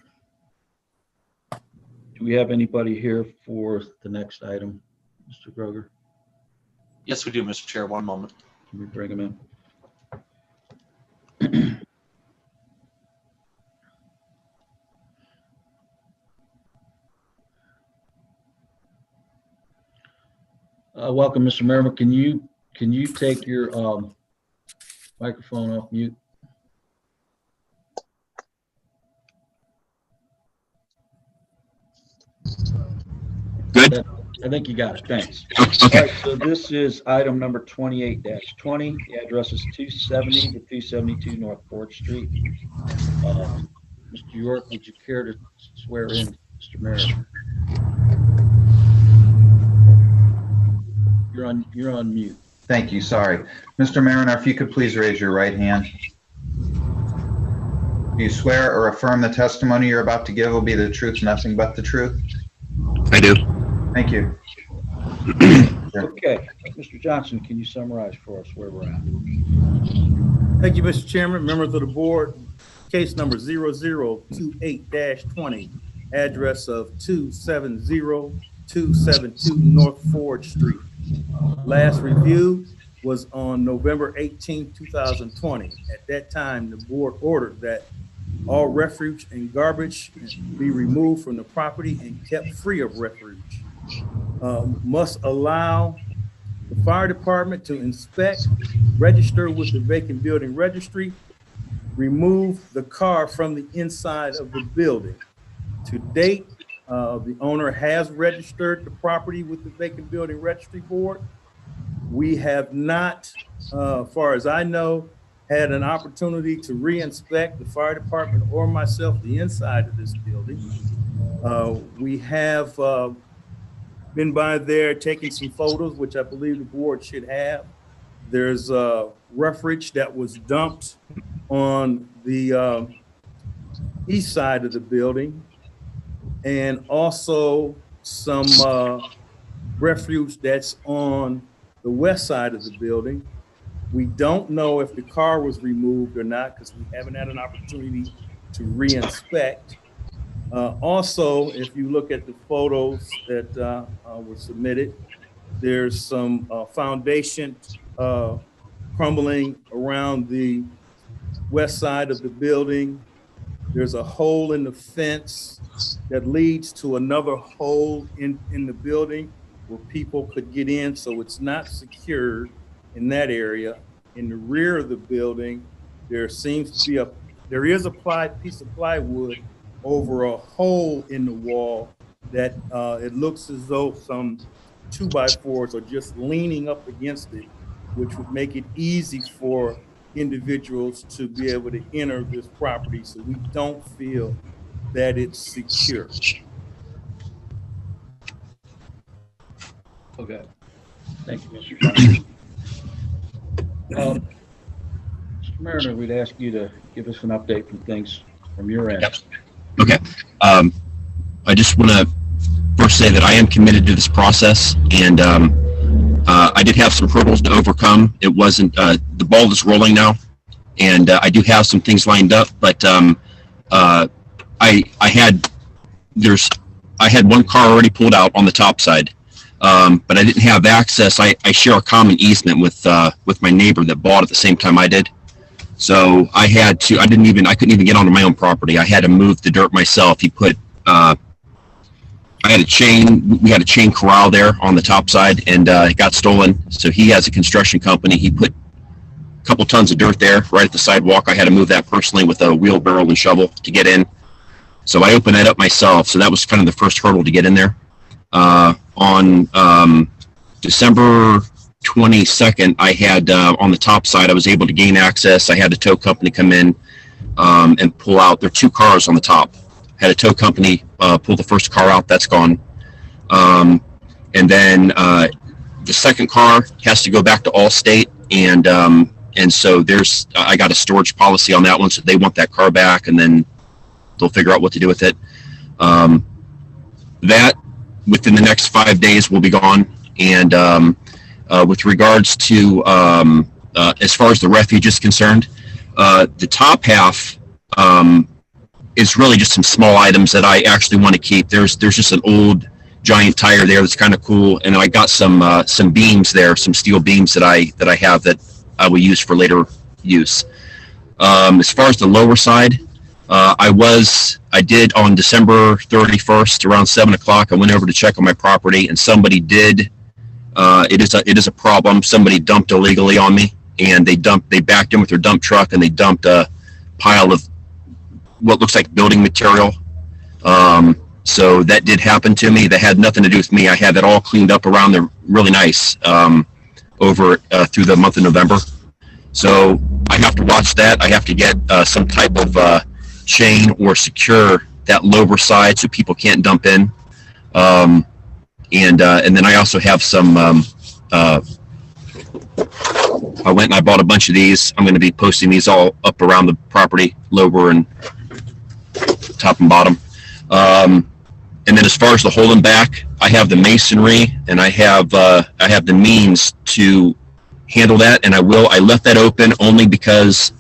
we have anybody here for the next item, Mr. Groger? Yes, we do, Mr. Chair. One moment. Can we bring him in? Welcome, Mr. Merriman. Can you take your microphone off mute? Good. I think you got it. Thanks. Okay. All right, so this is item number 28-20. The address is 270 to 272 North 4th Street. Mr. York, would you care to swear in Mr. Merriman? You're on mute. Thank you, sorry. Mr. Mariner, if you could please raise your right hand. Do you swear or affirm the testimony you're about to give will be the truth, nothing but the truth? I do. Thank you. Okay, Mr. Johnson, can you summarize for us where we're at? Thank you, Mr. Chairman, members of the board. Case number 0028-20, address of 270-272 North 4th Street. Last review was on November 18, 2020. At that time, the board ordered that all refuge and garbage be removed from the property and kept free of refuge. Must allow the fire department to inspect, register with the vacant building registry, remove the car from the inside of the building. To date, the owner has registered the property with the vacant building registry board. We have not, far as I know, had an opportunity to re-inspect the fire department or myself the inside of this building. We have been by there taking some photos, which I believe the board should have. There's refuge that was dumped on the east side of the building, and also some refuge that's on the west side of the building. We don't know if the car was removed or not because we haven't had an opportunity to re-inspect. Also, if you look at the photos that were submitted, there's some foundation crumbling around the west side of the building. There's a hole in the fence that leads to another hole in the building where people could get in, so it's not secured in that area. In the rear of the building, there seems to be there is a piece of plywood over a hole in the wall that it looks as though some 2x4s are just leaning up against it, which would make it easy for individuals to be able to enter this property. So we don't feel that it's secure. Okay. Thank you, Mr. Johnson. Mr. Mariner, we'd ask you to give us an update from things from your end. Yep. Okay. I just want to first say that I am committed to this process, and I did have some hurdles to overcome. It wasn't, the ball is rolling now, and I do have some things lined up, but I had one car already pulled out on the top side. But I didn't have access. I share a common easement with my neighbor that bought at the same time I did. So I couldn't even get onto my own property. I had to move the dirt myself. We had a chain corral there on the top side, and it got stolen. So he has a construction company. He put a couple tons of dirt there right at the sidewalk. I had to move that personally with a wheelbarrow and shovel to get in. So I opened that up myself. So that was kind of the first hurdle to get in there. On December 22nd, I had on the top side, I was able to gain access. I had a tow company come in and pull out. There are two cars on the top. Had a tow company pull the first car out. That's gone. And then the second car has to go back to Allstate, and so I got a storage policy on that one, so they want that car back, and then they'll figure out what to do with it. That within the next 5 days will be gone. And with regards to as far as the refuge is concerned, The top half is really just some small items that I actually want to keep. There's just an old giant tire there that's kind of cool, and I got some beams there, some steel beams that I have that I will use for later use. As far as the lower side, I did on December 31st around 7 o'clock. I went over to check on my property, and somebody did. It is a problem. Somebody dumped illegally on me, and they backed in with their dump truck, and they dumped a pile of what looks like building material. So that did happen to me. That had nothing to do with me. I had that all cleaned up around there, really nice, over through the month of November. So I have to watch that. I have to get some type of chain or secure that lower side so people can't dump in. And then I also have some. I went and I bought a bunch of these. I'm going to be posting these all up around the property, lower and top and bottom. And then as far as the holding back, I have the masonry and I have the means to handle that, and I left that open only because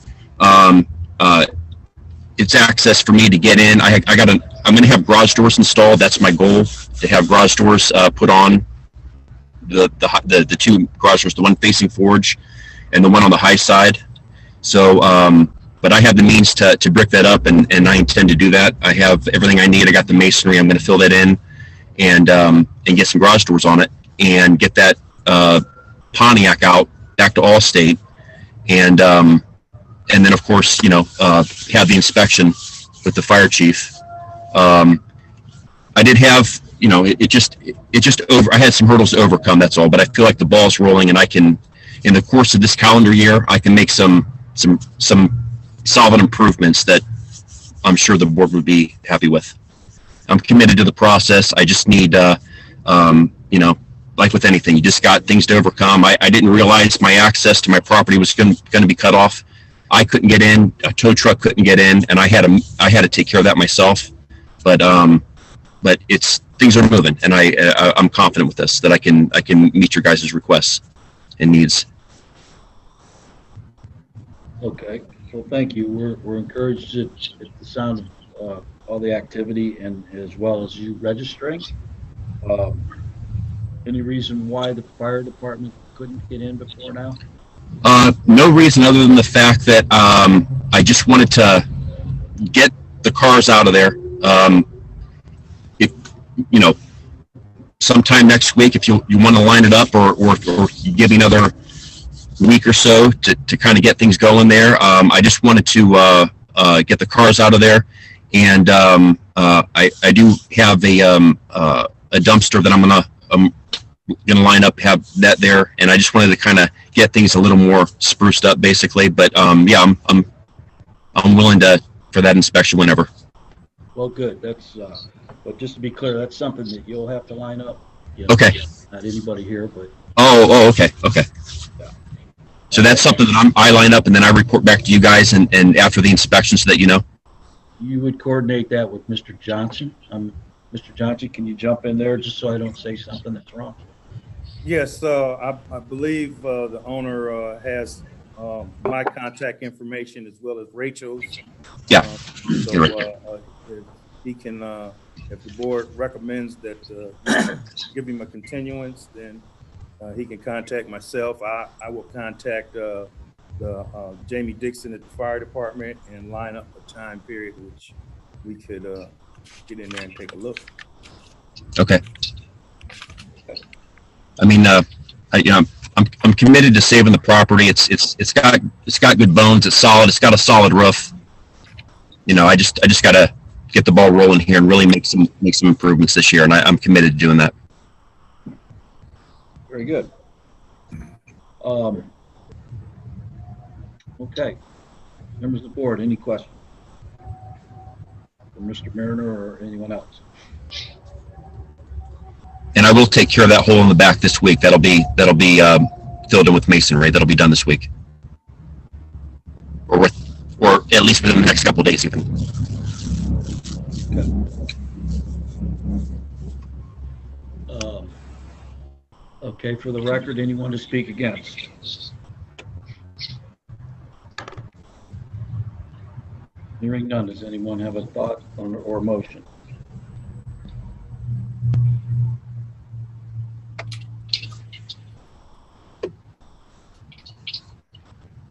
it's access for me to get in. I'm going to have garage doors installed. That's my goal, to have garage doors put on the two garage doors, the one facing Forge and the one on the high side. So, but I have the means to brick that up, and I intend to do that. I have everything I need. I got the masonry. I'm going to fill that in and get some garage doors on it and get that Pontiac out back to Allstate, and then of course, have the inspection with the fire chief. I did have, it just I had some hurdles to overcome, that's all, but I feel like the ball's rolling, and I can, in the course of this calendar year, I can make some solid improvements that I'm sure the board would be happy with. I'm committed to the process. I just need, like with anything, you just got things to overcome. I didn't realize my access to my property was going to be cut off. I couldn't get in, a tow truck couldn't get in, and I had to take care of that myself. But things are moving, and I'm confident with this that I can meet your guys' requests and needs. Okay, well, thank you. We're encouraged at the sound of all the activity, and as well as you registering. Any reason why the fire department couldn't get in before now? No reason other than the fact that I just wanted to get the cars out of there. If sometime next week, if you want to line it up, or you give me another week or so to kind of get things going there. I just wanted to get the cars out of there, and I do have a dumpster that I'm gonna line up, have that there, and I just wanted to kind of get things a little more spruced up, basically. But yeah, I'm willing for that inspection whenever. Well, good. That's but just to be clear, that's something that you'll have to line up. Okay. Not anybody here, but. Oh, okay. Yeah. So that's something that I line up, and then I report back to you guys, and after the inspection, so that you know. You would coordinate that with Mr. Johnson. Mr. Johnson, can you jump in there just so I don't say something that's wrong? Yes, I believe the owner has my contact information as well as Rachel's. Yeah. So if he can, if the board recommends that give him a continuance, then he can contact myself. I will contact the Jamie Dixon at the fire department and line up a time period which we could get in there and take a look. Okay. I mean, I'm committed to saving the property. It's got good bones. It's solid. It's got a solid roof. I just got to get the ball rolling here and really make some improvements this year, and I'm committed to doing that. Very good. Okay. Members of the board, any questions for Mr. Mariner or anyone else? And I will take care of that hole in the back this week. That'll be filled in with masonry. That'll be done this week, or at least within the next couple of days, even. Okay. Okay. For the record, anyone to speak against? Hearing none, does anyone have a thought or motion?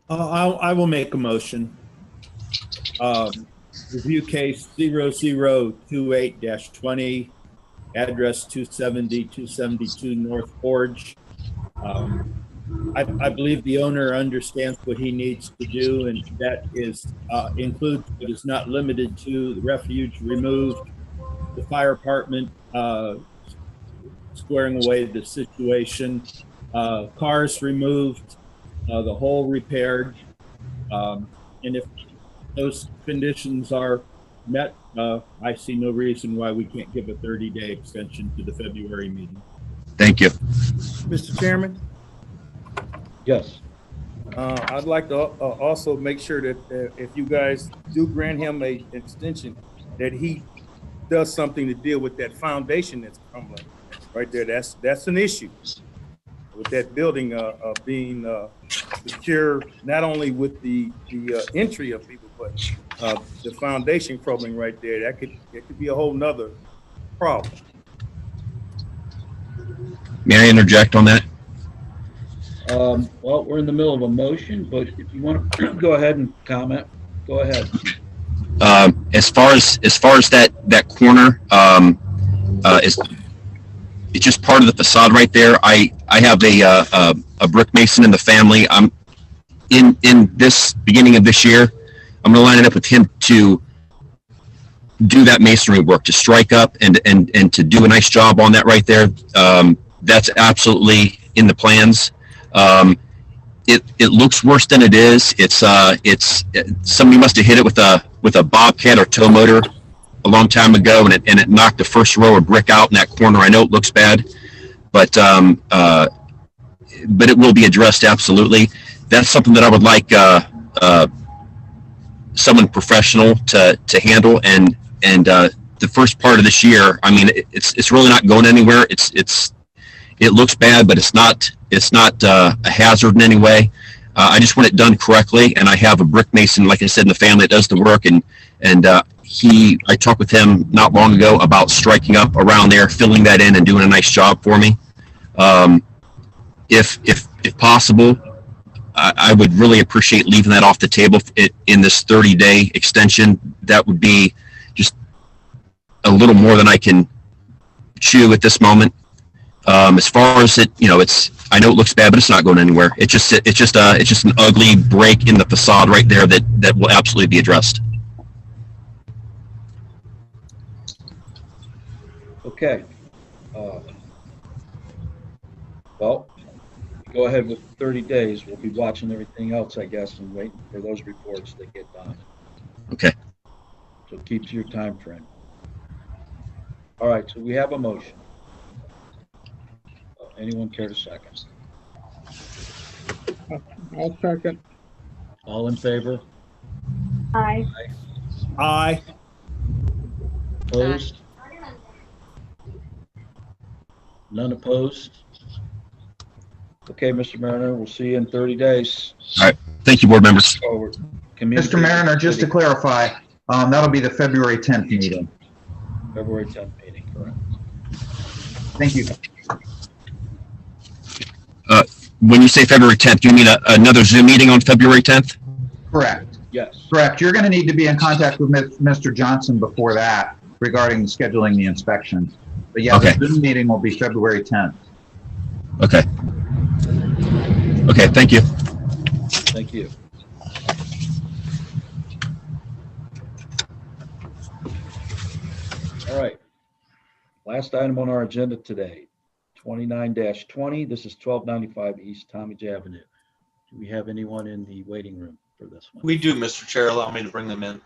I will make a motion. Review case 0028-20, address 272 North Forge. I believe the owner understands what he needs to do, and that is includes but is not limited to the refuge removed, the fire department squaring away the situation, cars removed, the hole repaired, and if those conditions are met, I see no reason why we can't give a 30-day extension to the February meeting. Thank you. Mr. Chairman, Yes. I'd like to also make sure that if you guys do grant him a extension, that he does something to deal with that foundation that's crumbling right there. That's an issue with that building being secure, not only with the entry of people, but the foundation crumbling right there. It could be a whole nother problem. May I interject on that? Well, we're in the middle of a motion, but if you want to go ahead and comment, go ahead. As far as that corner, it's just part of the facade right there. I have a brick mason in the family. I'm in this beginning of this year. I'm going to line it up with him to do that masonry work, to strike up and to do a nice job on that right there. That's absolutely in the plans. It looks worse than it is. It's somebody must have hit it with a bobcat or tow motor a long time ago, and it knocked the first row of brick out in that corner. I know it looks bad, but it will be addressed absolutely. That's something that I would like someone professional to handle. And the first part of this year, I mean, it's really not going anywhere. It looks bad, but it's not a hazard in any way. I just want it done correctly, and I have a brick mason, like I said, in the family that does the work, and I talked with him not long ago about striking up around there, filling that in, and doing a nice job for me. If possible, I would really appreciate leaving that off the table in this 30-day extension. That would be just a little more than I can chew at this moment. As far as it, I know it looks bad, but it's not going anywhere. It's just an ugly break in the facade right there that will absolutely be addressed. Okay. Well, go ahead with 30 days. We'll be watching everything else, I guess, and waiting for those reports that get done. Okay. So keep to your time frame. All right, so we have a motion. Anyone care to second? I'll second. All in favor? Aye. Aye. Opposed? None opposed? Okay, Mr. Mariner, we'll see you in 30 days. All right. Thank you, board members. Forward. Mr. Mariner, just to clarify, that'll be the February 10th meeting. February 10th meeting, correct? Thank you. When you say February 10th, do you mean another Zoom meeting on February 10th? Correct. Yes. Correct. You're going to need to be in contact with Mr. Johnson before that regarding scheduling the inspections. But yeah, Okay. The Zoom meeting will be February 10th. Okay. Okay, thank you. Thank you. All right. Last item on our agenda today, 29-20. This is 1295 East Talmadge Avenue. Do we have anyone in the waiting room for this one? We do, Mr. Chair. Allow me to bring them in.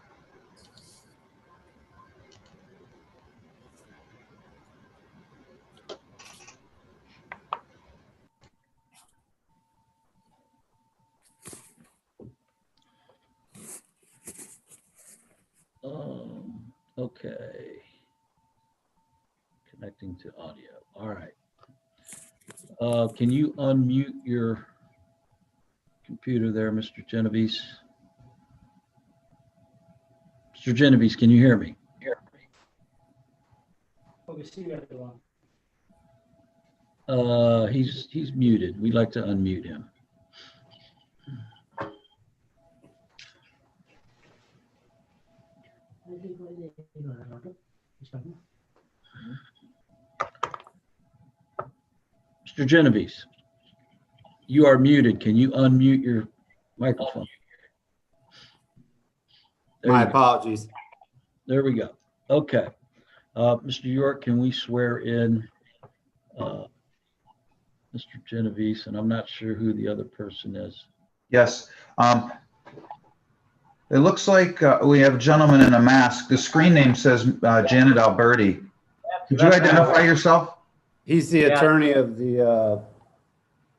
Okay. Connecting to audio. All right. Can you unmute your computer there, Mr. Genovese? Mr. Genovese, can you hear me? He's muted. We'd like to unmute him. Mr. Genovese, you are muted. Can you unmute your microphone? My apologies. There we go. Okay. Mr. York, can we swear in Mr. Genovese? And I'm not sure who the other person is. Yes. It looks like we have a gentleman in a mask. The screen name says Janet Alberti. Could you identify yourself? He's the attorney of the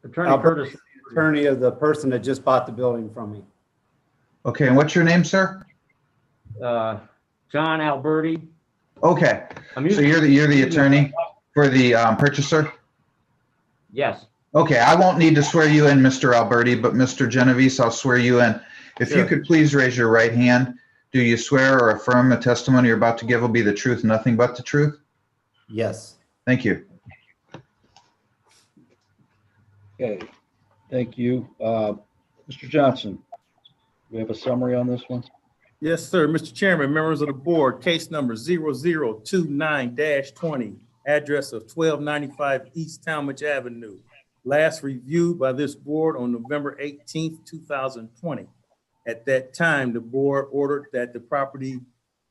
attorney of the person that just bought the building from me. Okay, and what's your name, sir? John Alberti. Okay, so you're the attorney for the purchaser? Yes. Okay, I won't need to swear you in, Mr. Alberti, but Mr. Genovese, I'll swear you in. If you could please raise your right hand. Do you swear or affirm the testimony you're about to give will be the truth, nothing but the truth? Yes. Thank you. Okay, thank you. Mr. Johnson, we have a summary on this one? Yes, sir. Mr. Chairman, members of the board, case number 0029-20, address of 1295 East Talmadge Avenue. Last reviewed by this board on November 18th, 2020. At that time, the board ordered that the property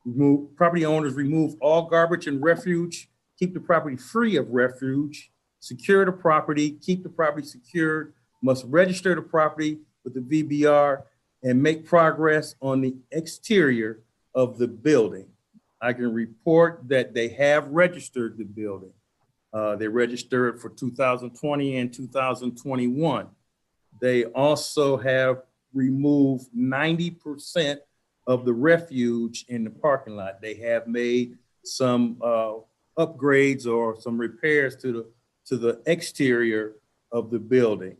owners remove all garbage and refuge, keep the property free of refuge, secure the property, keep the property secured, must register the property with the VBR, and make progress on the exterior of the building. I can report that they have registered the building. They registered for 2020 and 2021. They also have removed 90% of the refuge in the parking lot. They have made some upgrades or some repairs to the exterior of the building.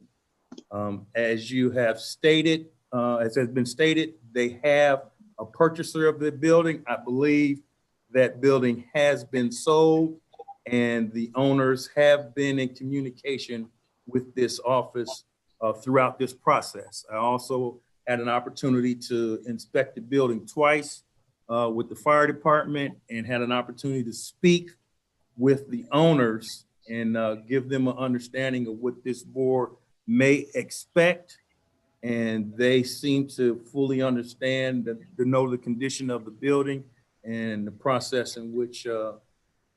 As you have stated, as has been stated, they have a purchaser of the building. I believe that building has been sold and the owners have been in communication with this office throughout this process. I also had an opportunity to inspect the building twice with the fire department and had an opportunity to speak with the owners and give them an understanding of what this board may expect. And they seem to fully understand to know the condition of the building and the process in which the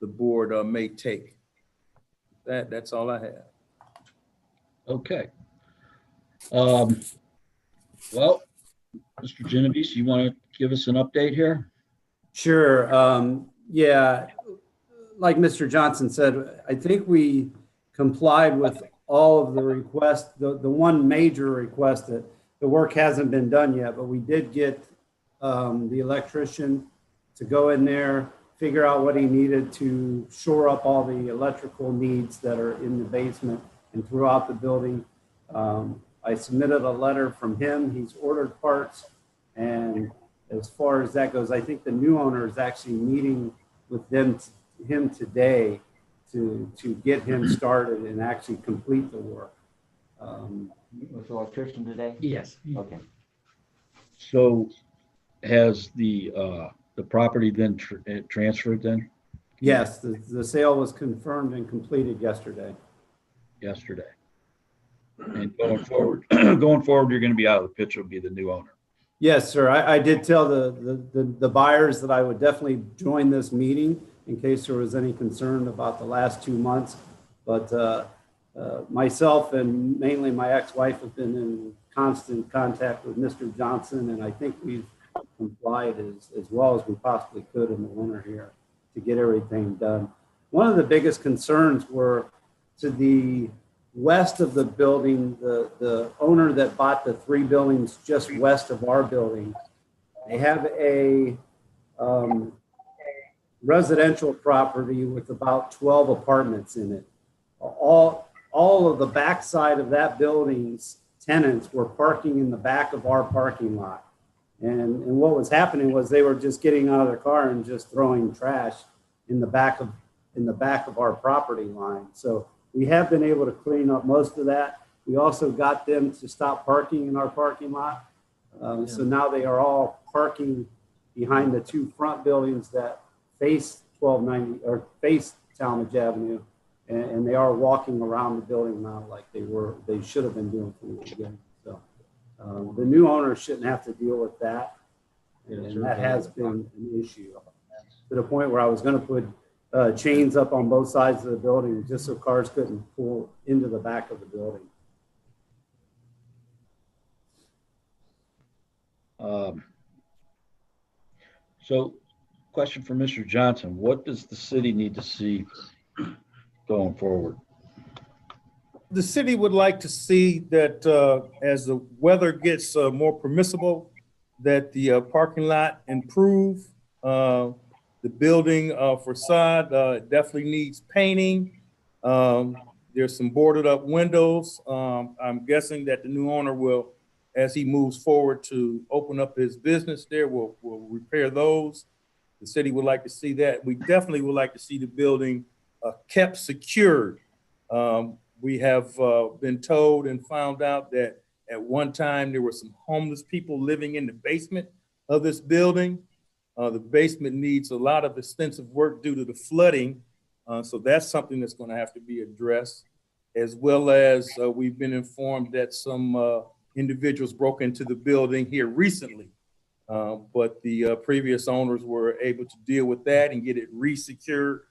board may take. That's all I have. Okay. Well, Mr. Genovese, you want to give us an update here? Sure. Yeah, like Mr. Johnson said, I think we complied with all of the requests. The one major request that the work hasn't been done yet, but we did get the electrician to go in there, figure out what he needed to shore up all the electrical needs that are in the basement and throughout the building. I submitted a letter from him. He's ordered parts. And as far as that goes, I think the new owner is actually meeting with him today to get him started and actually complete the work. Was the electrician today? Yes. Okay. So has the property been transferred then? Yes, the sale was confirmed and completed yesterday. And going forward, you're going to be out of the picture, will be the new owner. Yes, sir. I did tell the buyers that I would definitely join this meeting in case there was any concern about the last 2 months. But myself and mainly my ex-wife have been in constant contact with Mr. Johnson, and I think we've complied as well as we possibly could in the winter here to get everything done. One of the biggest concerns were to the west of the building, the owner that bought the 3 buildings just west of our building. They have a residential property with about 12 apartments in it. All of the backside of that building's tenants were parking in the back of our parking lot. And what was happening was they were just getting out of their car and just throwing trash in the back of our property line. So we have been able to clean up most of that. We also got them to stop parking in our parking lot. So now they are all parking behind the two front buildings that face 1290 or face Talmadge Avenue. And they are walking around the building now like they should have been doing from the beginning. So the new owner shouldn't have to deal with that. And that has been an issue to the point where I was going to put chains up on both sides of the building just so cars couldn't pull into the back of the building. So question for Mr. Johnson, what does the city need to see going forward? The city would like to see that as the weather gets more permissible, that the parking lot improve. The building facade definitely needs painting. There's some boarded up windows. I'm guessing that the new owner will, as he moves forward to open up his business there, will repair those. The city would like to see that. We definitely would like to see the building kept secured. We have been told and found out that at one time there were some homeless people living in the basement of this building. The basement needs a lot of extensive work due to the flooding. So that's something that's going to have to be addressed, as well as we've been informed that some individuals broke into the building here recently. But the previous owners were able to deal with that and get it re-secured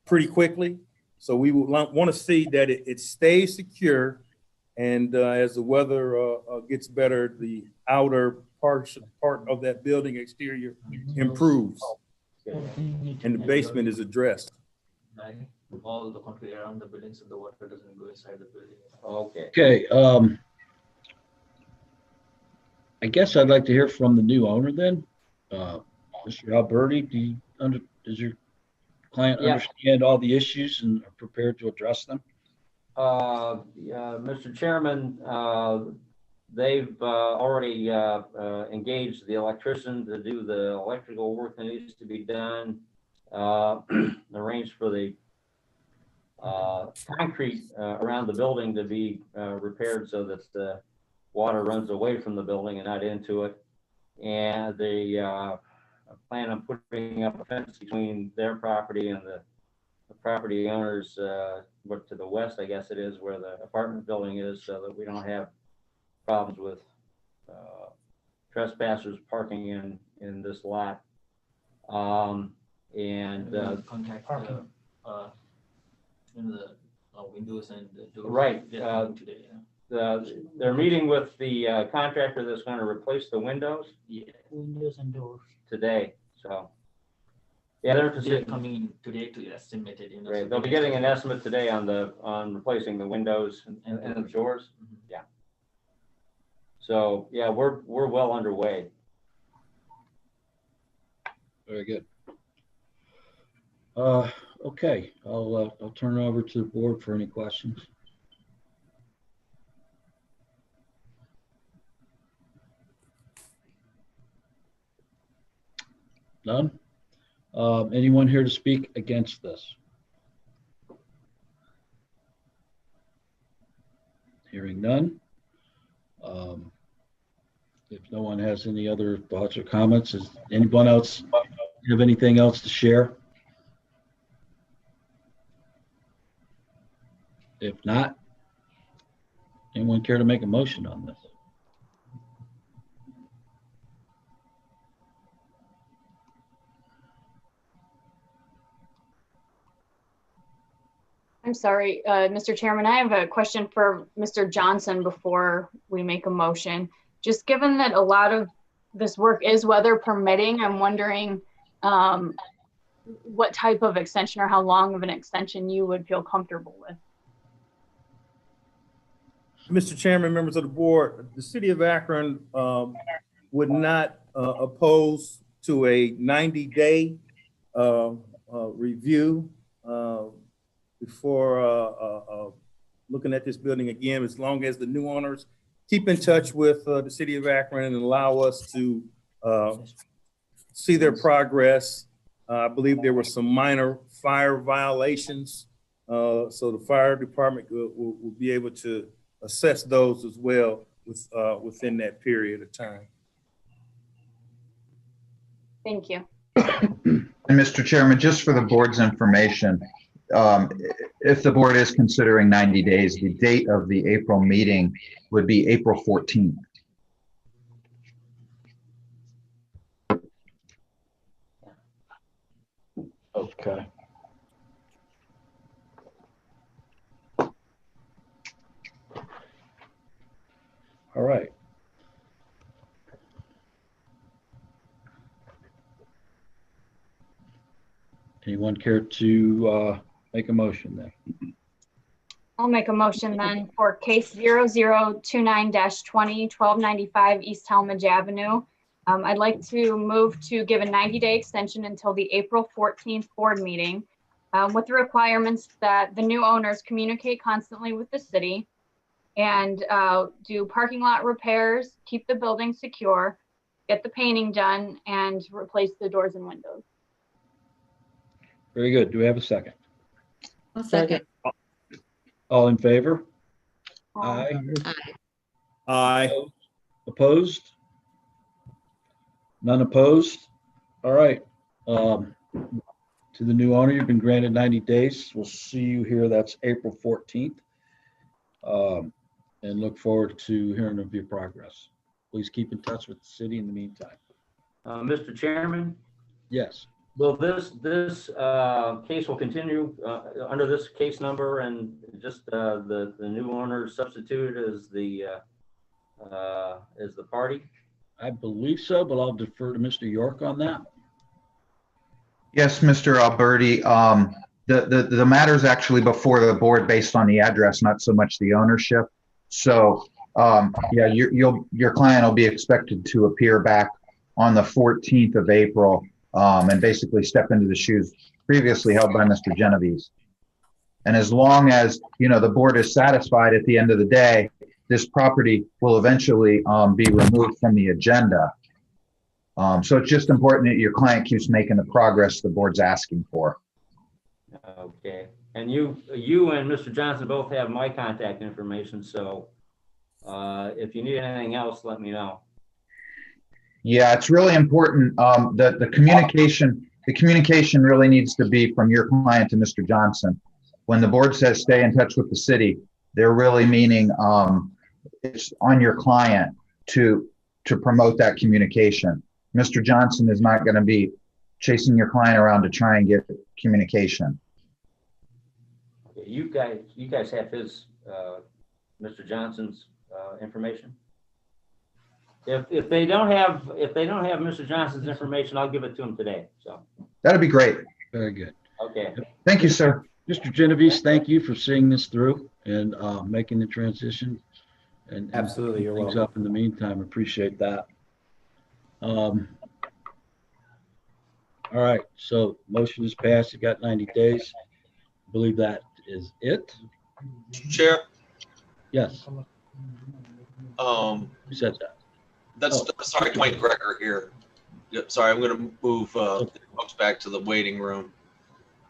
pretty quickly. So we would want to see that it stays secure. And as the weather gets better, the outer part of that building exterior improves and the basement is addressed. All the concrete around the building so the water doesn't go inside the building. Okay. I guess I'd like to hear from the new owner then. Mr. Alberti, does your client understand all the issues and are prepared to address them? Mr. Chairman, they've already engaged the electrician to do the electrical work that needs to be done, arranged for the concrete around the building to be repaired so that the water runs away from the building and not into it. And they plan on putting up a fence between their property and the property owners, but to the west, I guess it is, where the apartment building is, so that we don't have problems with trespassers parking in this lot. Contact the windows and the doors. Right. Today. They're meeting with the contractor that's going to replace the windows. Yeah, windows and doors. Today, so. Yeah, they're coming in today to estimate it. Right. They'll be getting an estimate today on replacing the windows and the doors. Mm-hmm. Yeah. So yeah, we're well underway. Very good. Okay, I'll turn it over to the board for any questions. None? Anyone here to speak against this? Hearing none. If no one has any other thoughts or comments, does anyone else have anything else to share? If not, anyone care to make a motion on this? I'm sorry, Mr. Chairman, I have a question for Mr. Johnson before we make a motion. Just given that a lot of this work is weather permitting, I'm wondering what type of extension or how long of an extension you would feel comfortable with. Mr. Chairman, members of the board, the city of Akron would not oppose to a 90-day review before looking at this building again, as long as the new owners keep in touch with the city of Akron and allow us to see their progress. I believe there were some minor fire violations. So the fire department will be able to assess those as well within that period of time. Thank you. And Mr. Chairman, just for the board's information, if the board is considering 90 days, the date of the April meeting would be April 14th. Okay. All right. Anyone care to make a motion then? I'll make a motion then for case 0029-20, 1295 East Talmadge Avenue. I'd like to move to give a 90-day extension until the April 14th board meeting with the requirements that the new owners communicate constantly with the city and do parking lot repairs, keep the building secure, get the painting done, and replace the doors and windows. Very good. Do we have a second? I'll second. All in favor? Aye. Aye. Opposed? None opposed? All right. To the new owner, you've been granted 90 days. We'll see you here. That's April 14th. And look forward to hearing of your progress. Please keep in touch with the city in the meantime. Mr. Chairman, Yes. will this case will continue under this case number and just the new owner substituted as the party? I believe so, but I'll defer to Mr. York on that. Yes, Mr. Alberti. The matter is actually before the board based on the address, not so much the ownership. So, yeah, your client will be expected to appear back on the 14th of April and basically step into the shoes previously held by Mr. Genovese. And as long as, the board is satisfied at the end of the day, this property will eventually be removed from the agenda. So it's just important that your client keeps making the progress the board's asking for. Okay. And you and Mr. Johnson both have my contact information, so if you need anything else, let me know. Yeah, it's really important that the communication really needs to be from your client to Mr. Johnson. When the board says stay in touch with the city, they're really meaning it's on your client to promote that communication. Mr. Johnson is not going to be chasing your client around to try and get communication. You guys have his Mr. Johnson's information. If they don't have Mr. Johnson's information, I'll give it to him today. So that'd be great. Very good. Okay. Thank you, sir. Mr. Genovese, thank you for seeing this through and making the transition. And Absolutely, you're things welcome. up in the meantime. Appreciate that. All right. So motion is passed. You got 90 days. I believe that is it. Chair, Yes. um, Who said that? that's, sorry, Dwight Greger here. Yep, sorry, I'm gonna move folks back to the waiting room.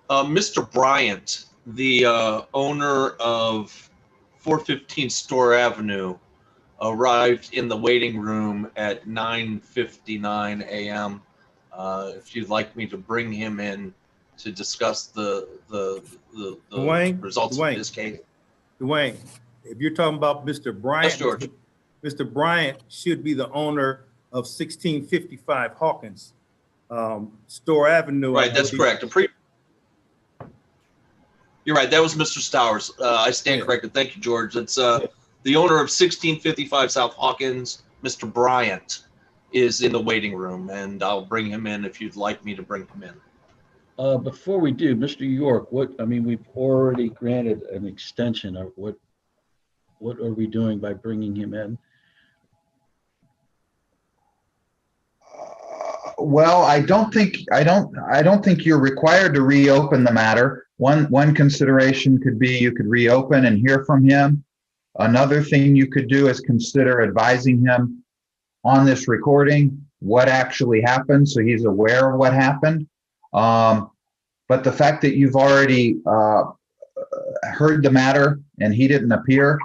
Mr. Bryant, the owner of 415 Store Avenue, arrived in the waiting room at 9:59 a.m. If you'd like me to bring him in to discuss the results of this case. Dwayne, if you're talking about Mr. Bryant, Yes, George. Mr. Bryant should be the owner of 1655 Hawkins Store Avenue. Right, that's correct. You're right. That was Mr. Stowers. I stand corrected. Thank you, George. It's the owner of 1655 South Hawkins, Mr. Bryant, is in the waiting room, and I'll bring him in if you'd like me to bring him in. Before we do, Mr. York, we've already granted an extension. What are we doing by bringing him in? Well, I don't think you're required to reopen the matter. One consideration could be you could reopen and hear from him. Another thing you could do is consider advising him on this recording what actually happened, so he's aware of what happened. But the fact that you've already heard the matter and he didn't appear,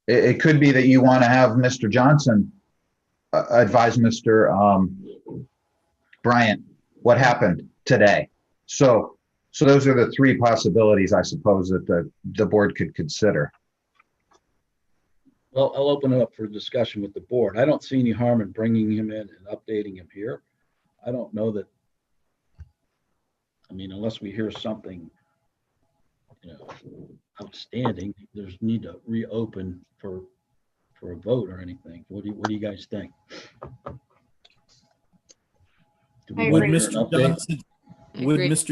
it could be that you want to have Mr. Johnson advise Mr. Bryant what happened today. So those are the three possibilities, I suppose, that the board could consider. Well, I'll open it up for discussion with the board. I don't see any harm in bringing him in and updating him here. I don't know that, I mean, unless we hear something, outstanding, there's need to reopen for a vote or anything. What do you guys think? Would Mr.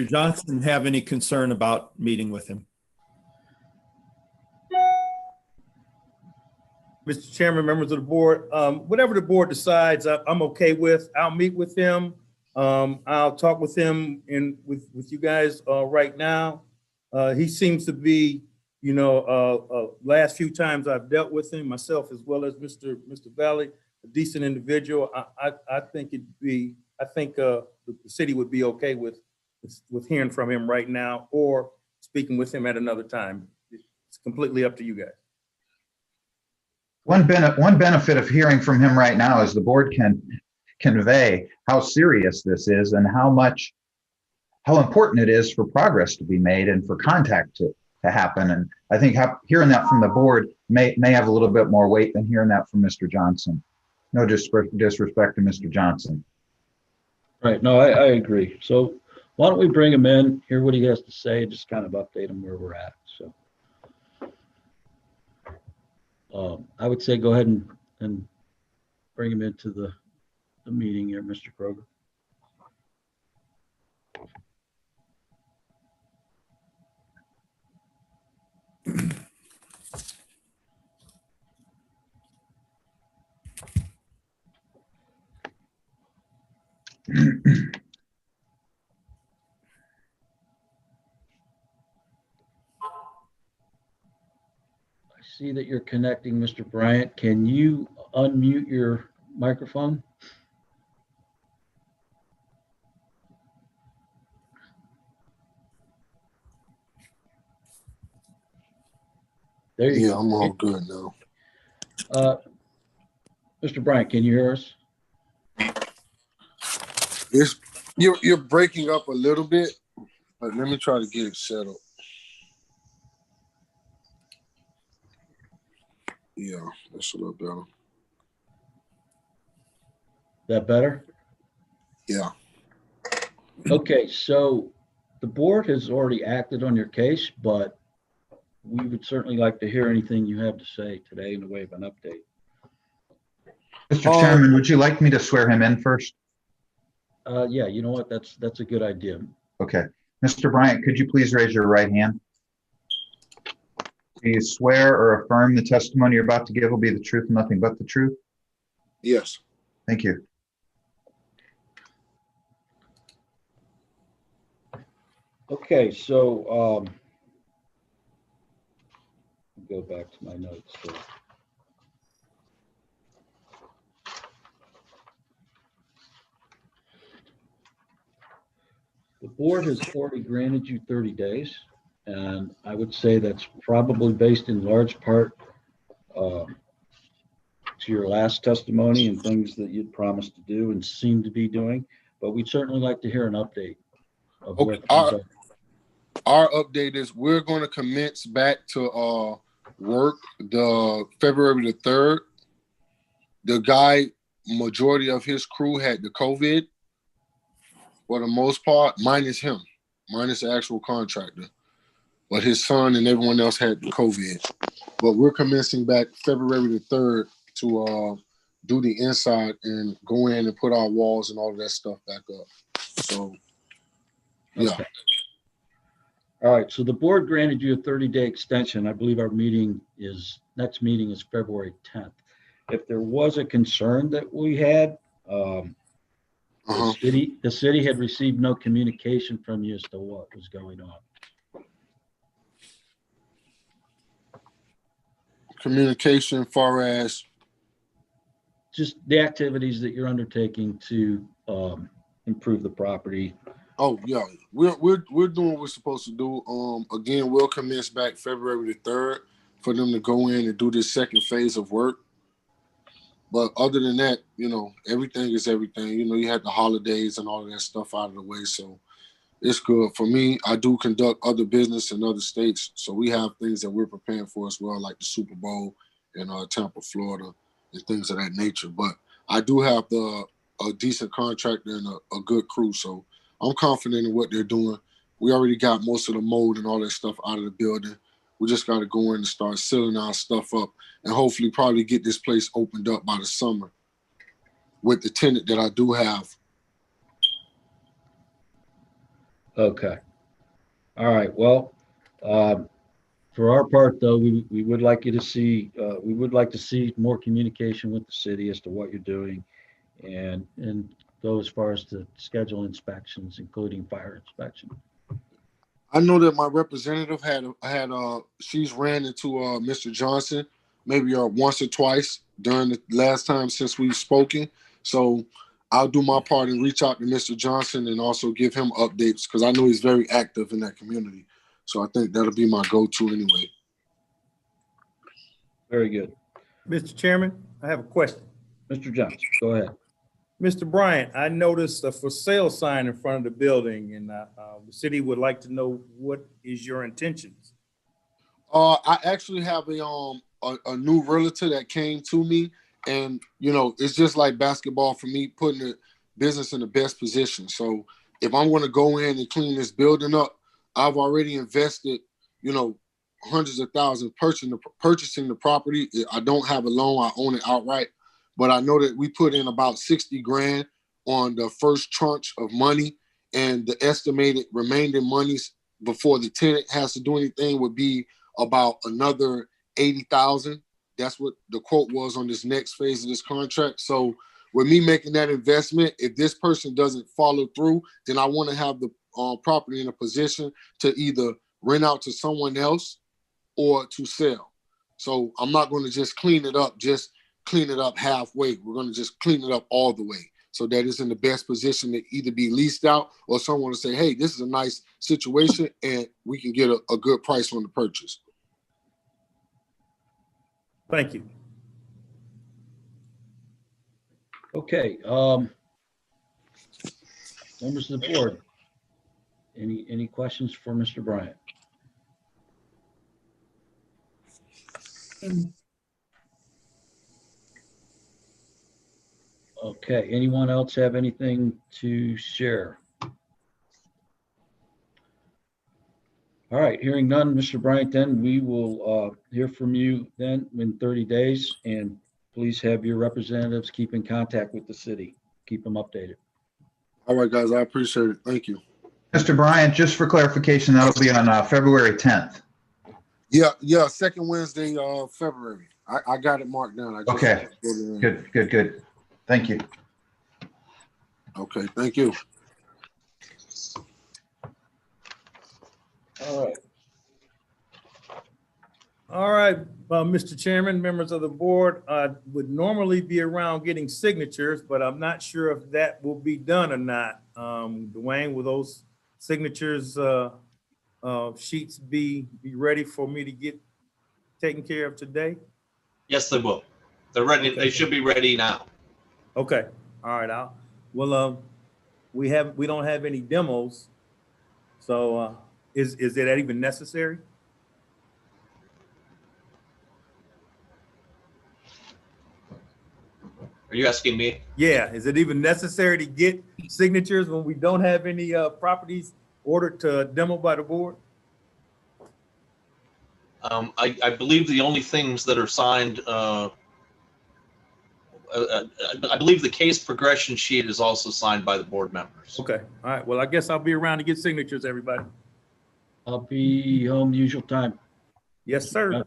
Johnson have any concern about meeting with him? Mr. Chairman, members of the board, whatever the board decides, I'm okay with. I'll meet with him. I'll talk with him with you guys right now. He seems to be, last few times I've dealt with him, myself as well as Mr. Valley, a decent individual. I think the city would be okay with hearing from him right now or speaking with him at another time. It's completely up to you guys. One benefit of hearing from him right now is the board can convey how serious this is and how important it is for progress to be made and for contact to happen. And I think hearing that from the board may have a little bit more weight than hearing that from Mr. Johnson. No disrespect to Mr. Johnson. Right. No, I agree. So why don't we bring him in, hear what he has to say, and just kind of update him where we're at. So I would say go ahead and bring him into the meeting here, Mr. Kroger. I see that you're connecting, Mr. Bryant. Can you unmute your microphone? There you go. Yeah, I'm all good now. Mr. Bryant, can you hear us? You're breaking up a little bit, but let me try to get it settled. Yeah, that's a little better. That better? Yeah. Okay, so the board has already acted on your case, but we would certainly like to hear anything you have to say today in the way of an update. Mr. Chairman, would you like me to swear him in first? Yeah, you know what? That's a good idea. Okay. Mr. Bryant, could you please raise your right hand? Do you swear or affirm the testimony you're about to give will be the truth and nothing but the truth? Yes. Thank you. Okay, so go back to my notes here. The board has already granted you 30 days, and I would say that's probably based in large part to your last testimony and things that you'd promised to do and seem to be doing, but we'd certainly like to hear an update of where things are. Our update is we're going to commence back to work the February the 3rd. The guy, majority of his crew had the COVID for the most part, minus him, minus the actual contractor. But his son and everyone else had the COVID. But we're commencing back February the 3rd to do the inside and go in and put our walls and all of that stuff back up. So, yeah. Okay. All right, so the board granted you a 30-day extension. I believe our next meeting is February 10th. If there was a concern that we had, the city had received no communication from you as to what was going on. Communication far as? just the activities that you're undertaking to improve the property. Oh yeah, we're doing what we're supposed to do. Again, we'll commence back February the 3rd for them to go in and do this second phase of work. But other than that, everything is everything. You had the holidays and all of that stuff out of the way, so it's good. For me, I do conduct other business in other states, so we have things that we're preparing for as well, like the Super Bowl in Tampa, Florida, and things of that nature. But I do have a decent contractor and a good crew, so I'm confident in what they're doing. We already got most of the mold and all that stuff out of the building. We just got to go in and start sealing our stuff up and hopefully probably get this place opened up by the summer with the tenant that I do have. Okay. All right. Well, for our part, though, we would like you to see, we would like to see more communication with the city as to what you're doing and go as far as to schedule inspections, including fire inspection. I know that my representative she's ran into Mr. Johnson maybe once or twice during the last time since we've spoken. So I'll do my part and reach out to Mr. Johnson and also give him updates because I know he's very active in that community. So I think that'll be my go-to anyway. Very good. Mr. Chairman, I have a question. Mr. Johnson, go ahead. Mr. Bryant, I noticed a for sale sign in front of the building, and the city would like to know what is your intentions. I actually have a new realtor that came to me, and it's just like basketball for me, putting the business in the best position. So if I'm going to go in and clean this building up, I've already invested, hundreds of thousands purchasing the property. I don't have a loan; I own it outright. But I know that we put in about 60 grand on the first tranche of money, and the estimated remaining monies before the tenant has to do anything would be about another 80,000. That's what the quote was on this next phase of this contract. So with me making that investment, if this person doesn't follow through, then I want to have the property in a position to either rent out to someone else or to sell. So I'm not going to just clean it up halfway. We're going to just clean it up all the way so that it's in the best position to either be leased out or someone to say, hey, this is a nice situation and we can get a good price on the purchase. Thank you. Okay. Members of the board, any questions for Mr. Bryant? Okay, anyone else have anything to share? All right, hearing none, Mr. Bryant, then we will hear from you then in 30 days, and please have your representatives keep in contact with the city. Keep them updated. All right, guys, I appreciate it. Thank you. Mr. Bryant, just for clarification, that'll be on February 10th. Yeah, second Wednesday of February. I got it marked down. Okay, good. Thank you. Okay, thank you. All right. Mr. Chairman, members of the board, I would normally be around getting signatures, but I'm not sure if that will be done or not. Dwayne, will those signatures sheets be ready for me to get taken care of today? Yes, they will. They're ready. Okay. They should be ready now. Okay. All right. We don't have any demos. So is that even necessary? Are you asking me? Yeah. Is it even necessary to get signatures when we don't have any properties ordered to demo by the board? I believe the only things that are signed, I believe the case progression sheet is also signed by the board members. Okay. All right. Well, I guess I'll be around to get signatures, everybody. I'll be home usual time. Yes, sir.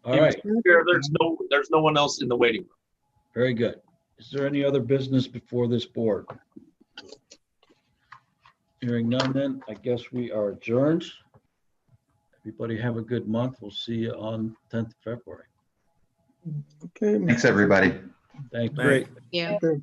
All right. There's no one else in the waiting room. Very good. Is there any other business before this board? Hearing none, then I guess we are adjourned. Everybody have a good month. We'll see you on 10th of February. Okay. Thanks, everybody. Thank you. Great. Yeah. Okay.